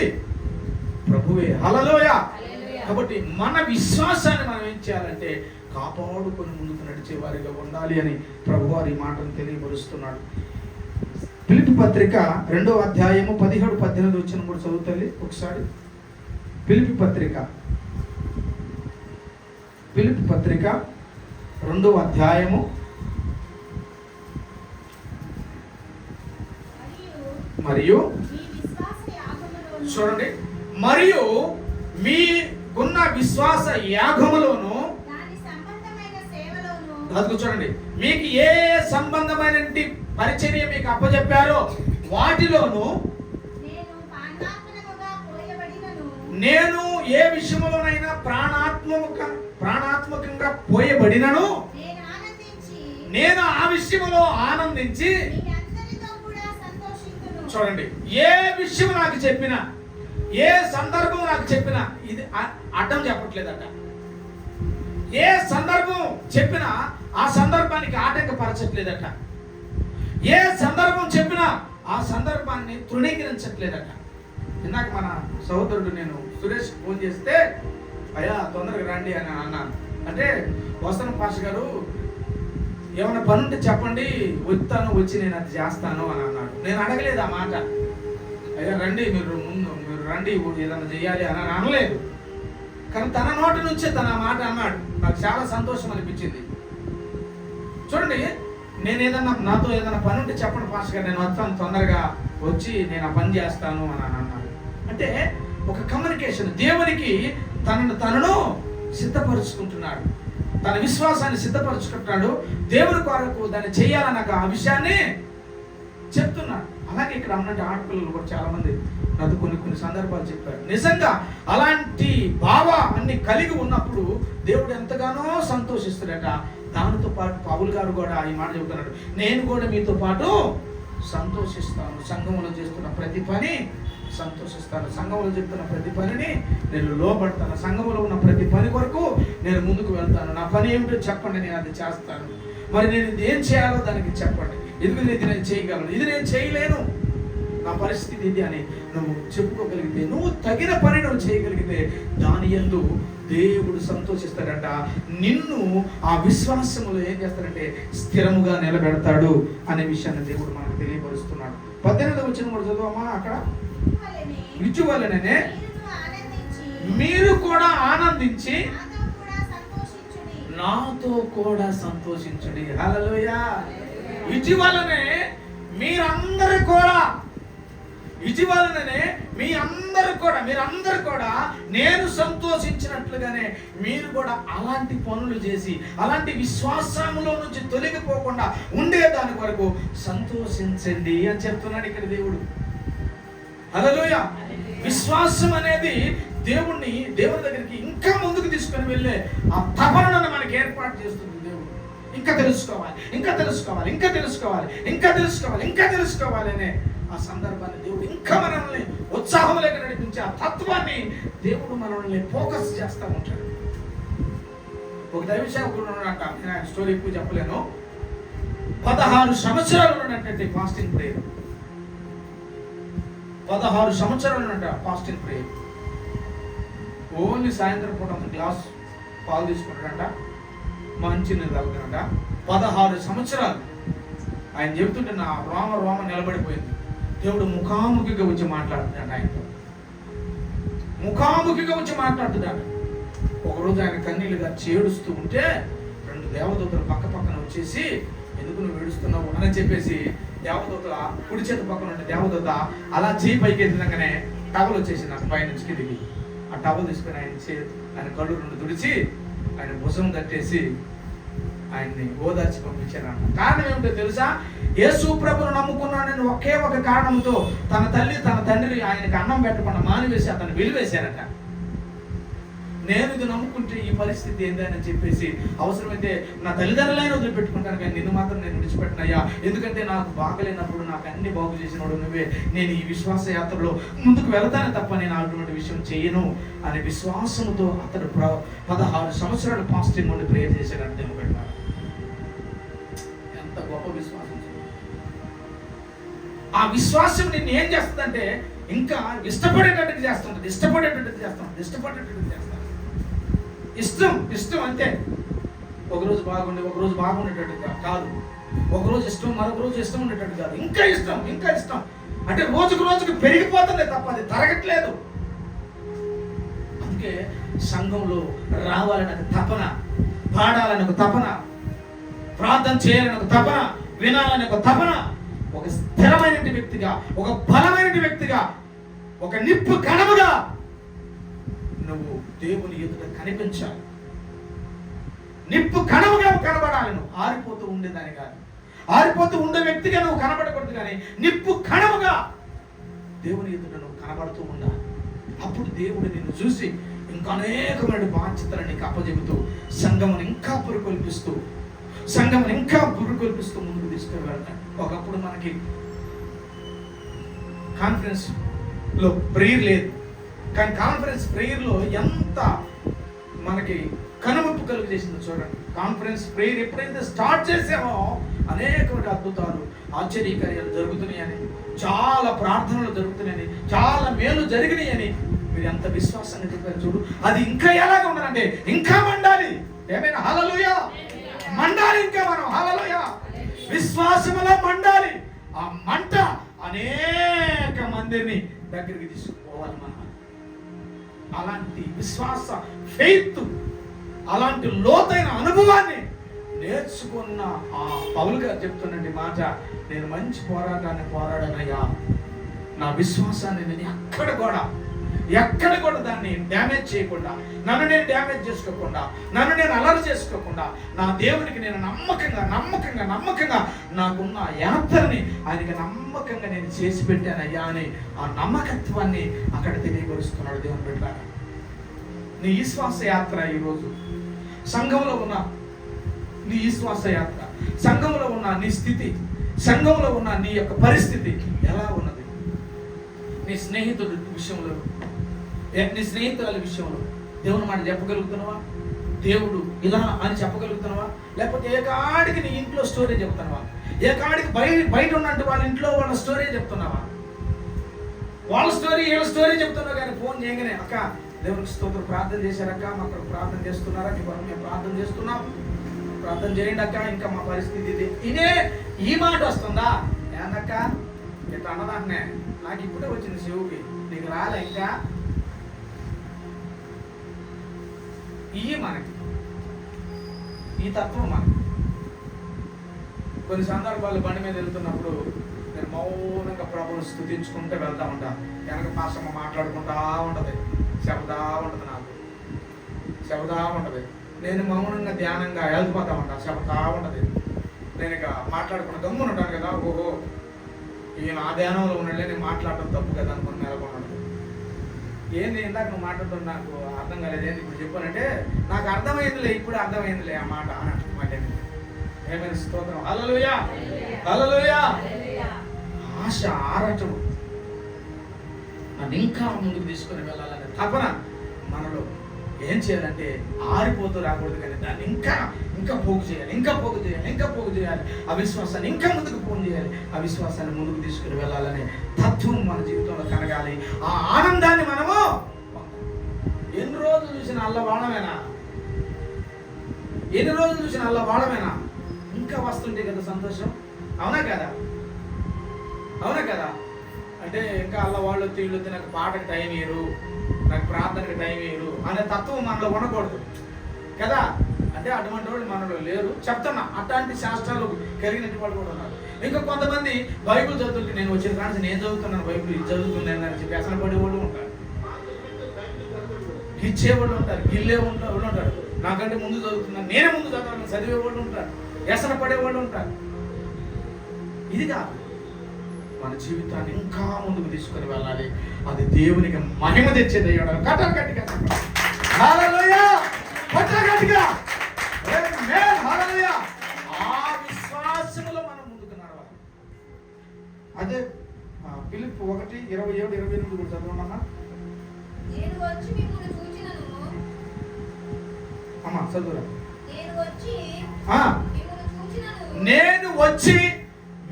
ప్రభువే. హల్లెలూయా. కాబట్టి మన విశ్వాసాన్ని మనం ఏం చేయాలంటే కాపాడుకొని ముందుకు నడిచే వారిగా ఉండాలి అని ప్రభువారి మాటను తెలియపరుస్తున్నాడు. ఫిలిప్పీ పత్రిక 2వ అధ్యాయము 17-18 వచ్చిన కూడా చదువుతుంది ఒకసారి. ఫిలిప్పీ పత్రిక 2వ అధ్యాయము మరియు చూడండి, మరియు మీకున్న విశ్వాస యాగములోను చూడండి, మీకు ఏ సంబంధమైన పరిచర్య మీకు అప్పచెప్పారో వాటిలోను నేను ఏ విషయంలోనైనా ప్రాణాత్మకంగా పోయబడినను నేను ఆ విషయంలో ఆనందించి. చూడండి, ఏ విషయం నాకు చెప్పినా, ఏ సందర్భం నాకు చెప్పినా, ఇది అడ్డం చెప్పట్లేదట. ఏ సందర్భం చెప్పినా ఆ సందర్భానికి ఆటంకపరచట్లేదట. ఏ సందర్భం చెప్పినా ఆ సందర్భాన్ని తృణీకరించట్లేదట. ఇందాక మన సహోదరుడు నేను సురేష్ ఫోన్ చేస్తే, అయ్యా తొందరగా రండి అని అన్నాను. అంటే వస్తాను పాస్టర్ గారు, ఏమైనా పని ఉంటే చెప్పండి, వచ్చి నేను అది చేస్తాను అని అన్నాడు. నేను అడగలేదు ఆ మాట, అయ్యా రండి మీరు రండి ఏదైనా చేయాలి అని అనలేదు. కానీ తన నోటి నుంచే తన మాట అన్నాడు. నాకు చాలా సంతోషం అనిపించింది. చూడండి, నేను నాతో ఏదైనా పని ఉంటే చెప్పండి పాస్టర్ గారు, నేను వస్తాను, తొందరగా వచ్చి నేను ఆ పని చేస్తాను అని అన్నాడు. అంటే ఒక కమ్యూనికేషన్, దేవునికి తనను సిద్ధపరుచుకుంటున్నాడు, తన విశ్వాసాన్ని సిద్ధపరచుకుంటున్నాడు, దేవుని కొరకు దాన్ని చేయాలని నాకు ఆ విషయాన్ని చెప్తున్నాడు. అలాగే ఇక్కడ ఉన్నట్టు ఆడపిల్లలు కూడా చాలా మంది నాకు కొన్ని సందర్భాలు చెప్పారు. నిజంగా అలాంటి భావాన్ని కలిగి ఉన్నప్పుడు దేవుడు ఎంతగానో సంతోషిస్తాడట. దానితో పాటు పౌలు గారు కూడా ఈ మాట చెబుతున్నాడు, నేను కూడా మీతో పాటు సంతోషిస్తాను, సంఘంలో చేస్తున్న ప్రతి పని సంతోషిస్తాను, సంఘంలో చెప్తున్న ప్రతి పనిని నేను లోపడతాను, సంఘంలో ఉన్న ప్రతి పని కొరకు నేను ముందుకు వెళ్తాను. నా పని ఏమిటో చెప్పండి, నేను అది చేస్తాను. మరి నేను ఇది ఏం చేయాలో దానికి చెప్పండి. ఇది నేను చేయగలను, ఇది నేను చేయలేను, నా పరిస్థితి ఇది అని నువ్వు చెప్పుకోగలిగితే, నువ్వు తగిన పని నువ్వు చేయగలిగితే దాని యందు దేవుడు సంతోషిస్తాడంట. నిన్ను ఆ విశ్వాసములో ఏం చేస్తాడంటే స్థిరముగా నిలబెడతాడు అనే విషయాన్ని దేవుడు మనకు తెలియపరుస్తున్నాడు. 18వ వచనం కూడా చదువమ్మా. అక్కడ ఇచ్చువలనే మీరు కూడా ఆనందించి నాతో కూడా సంతోషించుడి. హల్లెలూయా. ఇటీవలనే మీరందరూ కూడా మీరందరూ కూడా నేను సంతోషించినట్లుగానే మీరు కూడా అలాంటి పనులు చేసి అలాంటి విశ్వాసంలో నుంచి తొలగిపోకుండా ఉండేదాని వరకు సంతోషించండి అని చెప్తున్నాడు ఇక్కడ దేవుడు. హల్లెలూయా. విశ్వాసం అనేది దేవుని దగ్గరికి ఇంకా ముందుకు తీసుకొని వెళ్ళే ఆ తపనను మనకి ఏర్పాటు చేస్తుంది దేవుడు. ఇంకా తెలుసుకోవాలి అనే ఆ సందర్భాన్ని దేవుడు ఇంకా మనల్ని ఉత్సాహంలోకి నడిపించే ఆ తత్వాన్ని దేవుడు మనల్ని ఫోకస్ చేస్తూ ఉంటాడు. ఒక దైవ సేవకుడు ఉన్నట్ట, నేను ఆయన స్టోరీ ఎక్కువ చెప్పలేను. 16 సంవత్సరాలు ఉన్నటువంటి ఫాస్టింగ్ ప్రేయర్. 16 సంవత్సరాలు ఉన్నట్ట ఫాస్టింగ్ ప్రేయర్. ఓన్లీ సాయంత్రం పూట ఒక గ్లాస్ పాలు తీసుకుంటాడంట, మంచి నీళ్ళు తాగుతాడంట. 16 సంవత్సరాలు. ఆయన చెబుతుంటే నా రోమ నిలబడిపోయింది. దేవుడు ముఖాముఖిగా వచ్చి మాట్లాడుతున్నాడు, ఆయనతో ముఖాముఖిగా వచ్చి మాట్లాడుతున్నాడు. ఒకరోజు ఆయన కన్నీళ్ళుగా చేడుస్తూ ఉంటే 2 దేవదూతలు పక్కన వచ్చేసి, ఎందుకు నువ్వు ఏడుస్తున్నావు అని చెప్పేసి, దేవదూతల కుడి చేతి పక్కన ఉంటే దేవదూత అలా చేయి పైకి ఎత్తినాకనే టవల్ వచ్చేసి నాకు పై నుంచి కిందికి. ఆ టవల్ తీసుకుని ఆయన కళ్ళు 2 తుడిచి ఆయన భుజం కట్టేసి ఆయన్ని ఓదార్చి పంపించారన్న. కారణం ఏమిటో తెలుసా? యేసు ప్రభువును నమ్ముకున్నానని ఒకే ఒక కారణంతో తన తల్లి తన తండ్రి ఆయనకి అన్నం పెట్టకుండా మానివేసి అతను వెలివేశారట. నేను ఇది నమ్ముకుంటే ఈ పరిస్థితి ఏందని చెప్పేసి అవసరమైతే నా తల్లిదండ్రులైనా వదిలిపెట్టుకుంటాను, కానీ నిన్ను మాత్రం నేను విడిచిపెట్టినయ్యా. ఎందుకంటే నాకు బాగలేనప్పుడు నాకు అన్ని బాగు చేసినవాడు నువ్వే. నేను ఈ విశ్వాస యాత్రలో ముందుకు వెళతానే తప్ప నేను అటువంటి విషయం చేయను అనే విశ్వాసంతో అతడు 16 సంవత్సరాలు ఫాస్టింగ్ ఉండి ప్రేయర్ చేశాడని తెలుపెట్టాడు. ఎంత గొప్ప విశ్వాసం! ఆ విశ్వాసం నిన్ను ఏం చేస్తుందంటే ఇంకా ఇష్టపడేటట్టు చేస్తుంటది, ఇష్టపడేటట్టు చేస్తాం. ఇష్టం అంతే. ఒకరోజు బాగుండి ఒకరోజు బాగుండేటట్టు కాదు, ఒకరోజు ఇష్టం మరొక రోజు ఇష్టం ఉండేటట్టు కాదు. ఇంకా ఇష్టం అంటే రోజుకు పెరిగిపోతుంది తప్ప అది తరగట్లేదు. అందుకే సంఘంలో రావాలని ఒక తపన, పాడాలని ఒక తపన, ప్రార్థన చేయాలని ఒక తపన, వినాలని ఒక తపన, ఒక స్థిరమైన వ్యక్తిగా, ఒక బలమైన వ్యక్తిగా, ఒక నిప్పు కణముగా నువ్వు దేవుని ఎదుట కనిపించాలి. నిప్పు కణముగా కనబడాలి. నువ్వు ఆరిపోతూ ఉండేదాని కాదు, ఆరిపోతూ ఉండే వ్యక్తిగా నువ్వు కనబడకూడదు, కానీ నిప్పు కణముగా దేవుని ఎదుట నువ్వు కనబడుతూ ఉండాలి. అప్పుడు దేవుడు నిన్ను చూసి ఇంకా అనేకమైన బాధ్యతలు నీకు అప్పచెబుతూ సంఘమును ఇంకా పురుకొల్పిస్తూ ముందుకు తీసుకుని వెళ్తాడు. ఒకప్పుడు మనకి కాన్ఫరెన్స్ లో ప్రేయర్ లేదు, కానీ కాన్ఫరెన్స్ ప్రేయర్లో ఎంత మనకి కనుమప్పు కలుగు చేసిందో చూడండి. కాన్ఫరెన్స్ ప్రేయర్ ఎప్పుడైతే స్టార్ట్ చేసామో అనేకమైన అద్భుతాలు, ఆశ్చర్యకార్యాలు జరుగుతున్నాయని, చాలా ప్రార్థనలు జరుగుతున్నాయని, చాలా మేలు జరిగినాయని మీరు ఎంత విశ్వాసంగా చెప్పారు చూడు. అది ఇంకా ఎలాగ ఉండాలంటే ఇంకా మండాలి. ఏమైనా హల్లెలూయా మండాలి. ఇంకా మనం హల్లెలూయా విశ్వాసములో మండాలి. ఆ మంట అనేక మందిని దగ్గరికి తీసుకుపోవాలి. మనం అలాంటి విశ్వాస ఫెయిత్, అలాంటి లోతైన అనుభవాన్ని నేర్చుకున్న ఆ పౌలు గారు చెప్తున్నది మాట, నేను మంచి పోరాటాన్ని పోరాడనయ్యా, నా విశ్వాసాన్ని నేను ఎక్కడ కూడా దాన్ని డ్యామేజ్ చేయకుండా, నన్ను నేను డ్యామేజ్ చేసుకోకుండా, నన్ను నేను అలర్ట్ చేసుకోకుండా, నా దేవునికి నేను నమ్మకంగా నాకున్న యాత్రని ఆయనకి నమ్మకంగా నేను చేసి పెట్టానయ్యా అని ఆ నమ్మకత్వాన్ని అక్కడ తెలియపరుస్తున్నాడు దేవుని బిడ్డ. నీ విశ్వాస యాత్ర ఈరోజు సంఘంలో ఉన్న నీ విశ్వాస యాత్ర, సంఘంలో ఉన్న నీ స్థితి, సంఘంలో ఉన్న నీ యొక్క పరిస్థితి ఎలా ఉన్నది? నీ స్నేహితుడి విషయంలో, నీ స్నేహితుల విషయంలో దేవుని మాట చెప్పగలుగుతున్నావా? దేవుడు ఇలా అని చెప్పగలుగుతున్నావా? లేకపోతే ఏకాడికి నీ ఇంట్లో స్టోరీ చెప్తున్నావా? ఏకాడికి బయట ఉన్నట్టు వాళ్ళ ఇంట్లో వాళ్ళ స్టోరీ చెప్తున్నావా? వాళ్ళ స్టోరీ వీళ్ళ స్టోరీ చెప్తున్నావు, కానీ ఫోన్ చేయగానే అక్క దేవునికి స్తోత్రం, ప్రార్థన చేశారక్క, మాకు ప్రార్థన చేస్తున్నారా, మేము ప్రార్థన చేస్తున్నాం, ప్రార్థన చేయండి అక్క, ఇంకా మా పరిస్థితి ఇది. ఇదే ఈ మాట వస్తుందా? ఏందక్క ఇట్లా అన్నదాన్నే, నాకు ఇప్పుడే వచ్చింది శివుకి, నీకు రాలే ఇంకా? మనకి ఈ తత్వం మనకి. కొన్ని సందర్భాలు బండి మీద వెళ్తున్నప్పుడు నేను మౌనంగా ప్రభువుని స్తుతించుకుంటూ వెళ్తా ఉంటా. వెనక పాసమ్మ మాట్లాడుకుంటా ఉంటుంది, చెబుతా ఉంటుంది. నేను మౌనంగా ధ్యానంగా వెళ్ళిపోతా ఉంటా, చెబుతా ఉంటుంది. నేను ఇక మాట్లాడుకున్న గమ్మున ఉంటాను కదా, ఓహో ఈయన ఆ ధ్యానంలో ఉన్నాడులే, నేను మాట్లాడటం తప్పు కదా అనుకుని నెలకొన్నాడు. ఏంది ఇందాక నువ్వు మాట్లాడుతున్నా నాకు అర్థం కాలేదు, ఏంటి ఇప్పుడు చెప్పానంటే నాకు ఇప్పుడు అర్థమైందిలే ఆ మాట మాట. ఏమైనా స్తోత్రం, హల్లెలూయా హల్లెలూయా. ఆశ, ఆరాటము, నన్ను ఇంకా ముందుకు తీసుకుని వెళ్ళాలనే తపన మనలో ఏం చేయాలంటే ఆరిపోతూ రాకూడదు, కానీ దాన్ని ఇంకా పోగు చేయాలి, ఇంకా పోగు చేయాలి. ఆ విశ్వాసాన్ని ఇంకా ముందుకు పోగు చేయాలి. ఆ విశ్వాసాన్ని ముందుకు తీసుకుని వెళ్ళాలనే తత్వం మన జీవితంలో కలగాలి. ఆ ఆనందాన్ని మనము ఎన్ని రోజులు చూసిన అల్లవాడమేనా, ఎన్ని రోజులు చూసిన అల్లవాడమేనా, ఇంకా వస్తుంటే కదా సంతోషం. అవునా కదా, అవునా కదా. అంటే ఇంకా అల్లవాళ్ళు తీళ్ళు నాకు పాటకి టైం వేయరు, నాకు ప్రార్థనకి టైం వేయరు అనే తత్వం మనలో ఉండకూడదు కదా. అంటే అటువంటి వాళ్ళు మనలో లేరు, చెప్తున్నా. అట్లాంటి శాస్త్రాలు కలిగినట్టు వాళ్ళు కూడా ఉన్నారు. ఇంకా కొంతమంది బైబిల్ చదువుతుంటే నేను వచ్చిన కానీ నేను చదువుతున్నాను, బైబిల్ ఇది చదువుతున్నాను అని చెప్పి వ్యసన పడేవాళ్ళు ఉంటారు, ఇచ్చేవాళ్ళు ఉంటారు, గిల్లే వాళ్ళు ఉంటారు. నాకంటే ముందు చదువుతున్నాను, నేనే ముందు చదవాలని చదివేవాళ్ళు ఉంటారు, వ్యసన పడేవాళ్ళు ఉంటారు. ఇది కాదు, మన జీవితాన్ని ఇంకా ముందుకు తీసుకొని వెళ్ళాలి. అది దేవునికి మహిమ తెచ్చేది. గట్టిగా హల్లెలూయా, గట్టిగా హల్లెలూయా. ఆ విశ్వాసములో మనం ముందుకు నడవాలి. అదే ఫిలిప్పీ 1:27-28 కూడా చదవండి అమ్మా, చదువురా. నేను వచ్చి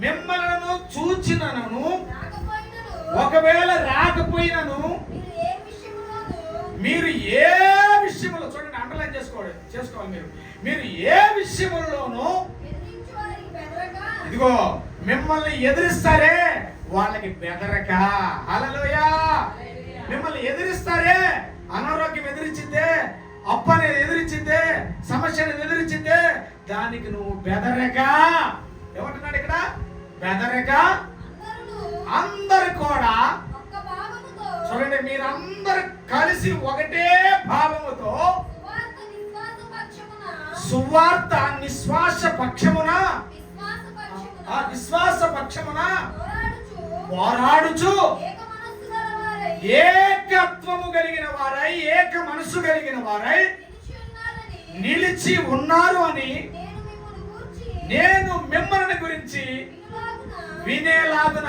మిమ్మల్ని చూచినను, ఒకవేళ రాకపోయినను, మీరు ఏ విషయంలో, చూడండి అండర్లైన్ చేసుకోవాలి మీరు ఏ విషయంలోనూ, ఇదిగో మిమ్మల్ని ఎదిరిస్తారే వాళ్ళకి బెదరక. హల్లెలూయా. మిమ్మల్ని ఎదిరిస్తారే, అనారోగ్యం ఎదిరించిందే, అప్పు అనేది ఎదిరించిందే, సమస్య అనేది ఎదిరించిందే, దానికి నువ్వు బెదరక. ఏమంటున్నాడు ఇక్కడ? బెదరక అందరు కూడా, చూడండి, మీరందరూ కలిసి ఒకటే భావముతో సువార్త విశ్వాస పక్షమున పోరాడుచు ఏకత్వము కలిగిన వారై, ఏక మనసు కలిగిన వారై నిలిచి ఉన్నారు అని నేను మిమ్మల్ని గురించి వినేలాగున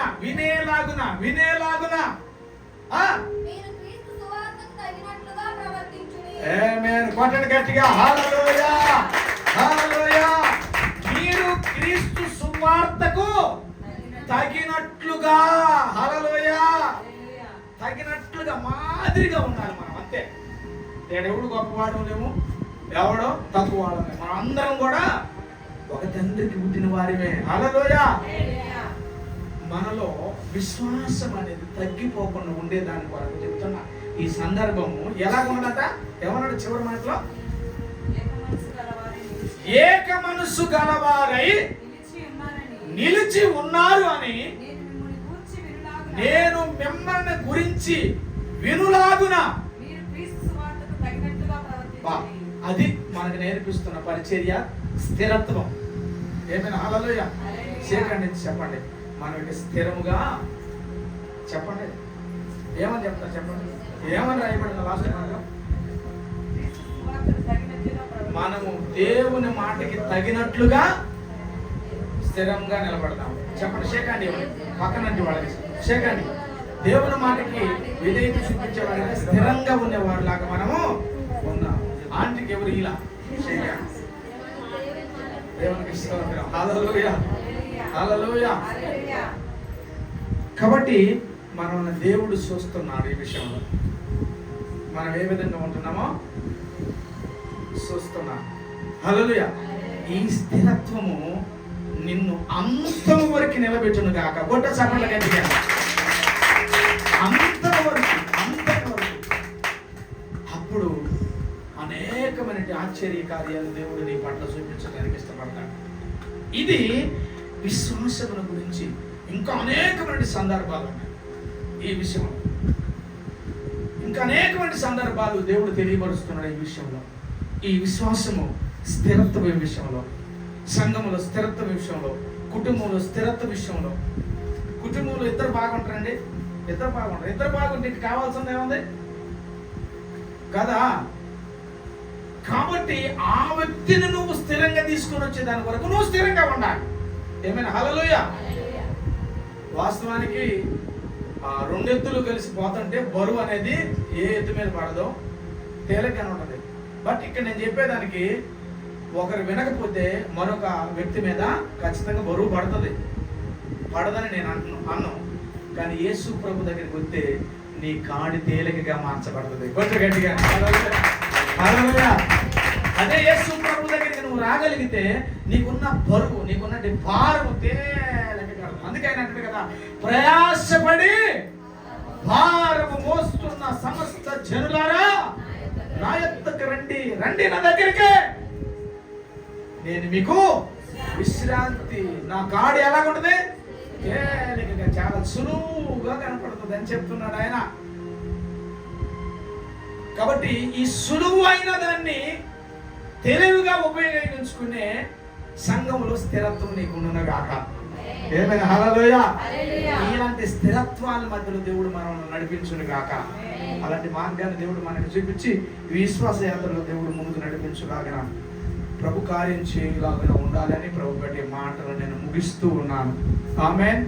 ఆమేన్. కొట్టండి గట్టిగా హల్లెలూయా, హల్లెలూయా. మీరు క్రీస్తు సువార్తకు తగినట్లుగా, హల్లెలూయా, తగినట్లుగా మాదిరిగా ఉండాలి మనం. అంతే, ఎవడు గొప్పవాడు లేము, ఎవడో తక్కువ వాడు, మనం అందరం కూడా ఒక తండ్రికి పుట్టిన వారిమే. హల్లెలూయా. మనలో విశ్వాసం అనేది తగ్గిపోకుండా ఉండేదాని కొరకు చెప్తున్నా. ఈ సందర్భము ఎలాగ ఉన్నదట? ఏమన్నాడు చివరి మాటలో? ఏక మనస్సు గలవారై నిలిచి ఉన్నారు అని నేను మిమ్మల్ని గురించి వినులాగున. అది మనకు నేర్పిస్తున్న పరిచర్య, స్థిరత్వం. ఏమైనా హల్లెలూయా. చేయకండి, చెప్పండి. మనం ఇక స్థిరముగా చెప్పండి. ఏమని చెప్తారు చెప్పండి? ఏమని రాయబడిన లాస్ట్ మనము దేవుని మాటకి తగినట్లుగా స్థిరంగా నిలబడతాం. చెప్పండి, షేకండి. పక్కనంటి వాళ్ళకి షేకండి. దేవుని మాటకి విధేయత చూపించే వాళ్ళకి స్థిరంగా ఉండేవారు లాగా మనము ఉన్నాం. ఆంటీకి ఎవరు ఇలా షేకండి. దేవునికి స్తోత్రం. హల్లెలూయా, హల్లెలూయా. కాబట్టి మనల్ని దేవుడు చూస్తున్నాడు. ఈ విషయంలో మనం ఏ విధంగా ఉంటున్నామో చూస్తున్నా. హల్లెలూయా. ఈ స్థిరత్వము నిన్ను అంతం వరకు నిలబెట్టును గాక. గొడ్డ చప్పట్ల గట్టిగా అంతం వరకు. అప్పుడు అనేకమైన ఆశ్చర్య కార్యాలు దేవుడు నీ పట్ల చూపించడానికి ఇష్టపడతాడు. ఇది విశ్వాసముల గురించి ఇంకా అనేకమైన సందర్భాలు ఉన్నాయి. ఈ విషయంలో ఇంకా అనేకమైన సందర్భాలు దేవుడు తెలియపరుస్తున్నాడు. ఈ విషయంలో, ఈ విశ్వాసము స్థిరత్వ విషయంలో, సంఘములో స్థిరత్వ విషయంలో, కుటుంబంలో స్థిరత్వ విషయంలో. కుటుంబంలో ఇద్దరు బాగుంటారండి, ఇద్దరు బాగుంటే నీకు కావాల్సింది ఏముంది కదా. కాబట్టి ఆ వ్యక్తిని నువ్వు స్థిరంగా తీసుకొని వచ్చే దాని వరకు నువ్వు స్థిరంగా ఉండాలి. ఏమైనా హల్లెలూయా. వాస్తవానికి ఆ 2 ఎత్తులు కలిసి పోతుంటే బరువు అనేది ఏ ఎత్తు మీద పడదో తేలిగ్గానే ఉంటుంది. బట్ ఇక్కడ నేను చెప్పేదానికి ఒకరు వినకపోతే మరొక వ్యక్తి మీద ఖచ్చితంగా బరువు పడదని నేను అన్నాను. కానీ యేసు ప్రభు దగ్గరికి వస్తే నీ కాడి తేలికగా మార్చబడుతుంది. కొంచెం గట్టిగా హల్లెలూయా. అదే యేసు ప్రభు దగ్గరికి నువ్వు రాగలిగితే నీకున్న బరువు, నీకున్న భారము తేలికగా. అందుకే ఆయన అంటాడు కదా, ప్రయాసపడి భారము మోస్తున్న సమస్త జనులారా నా యొద్దకు రండి, రండి నా దగ్గరికి, నేను మీకు విశ్రాంతి. నా కాడి ఎలాగుంటది? తేలికగా, చాలా సులువుగా కనపడుతుంది అని చెప్తున్నాడు ఆయన. కాబట్టి ఈ సులువు అయిన దాన్ని తెలివిగా ఉపయోగించుకునే సంఘములో స్థిరత్వం నీకుండును గాక. ఏమైనా హల్లెలూయా. ఇలాంటి స్థిరత్వాల మధ్యలో దేవుడు మనం నడిపించును గాక. అలాంటి మార్గాన్ని దేవుడు మనకు చూపించి విశ్వాస యాత్రలో దేవుడు ముందుకు నడిపించుగాక. ప్రభు కార్యం చేయలాగా ఉండాలని ప్రభు బట్టి మాటలు నేను ముగిస్తూ ఉన్నాను. ఆమేన్.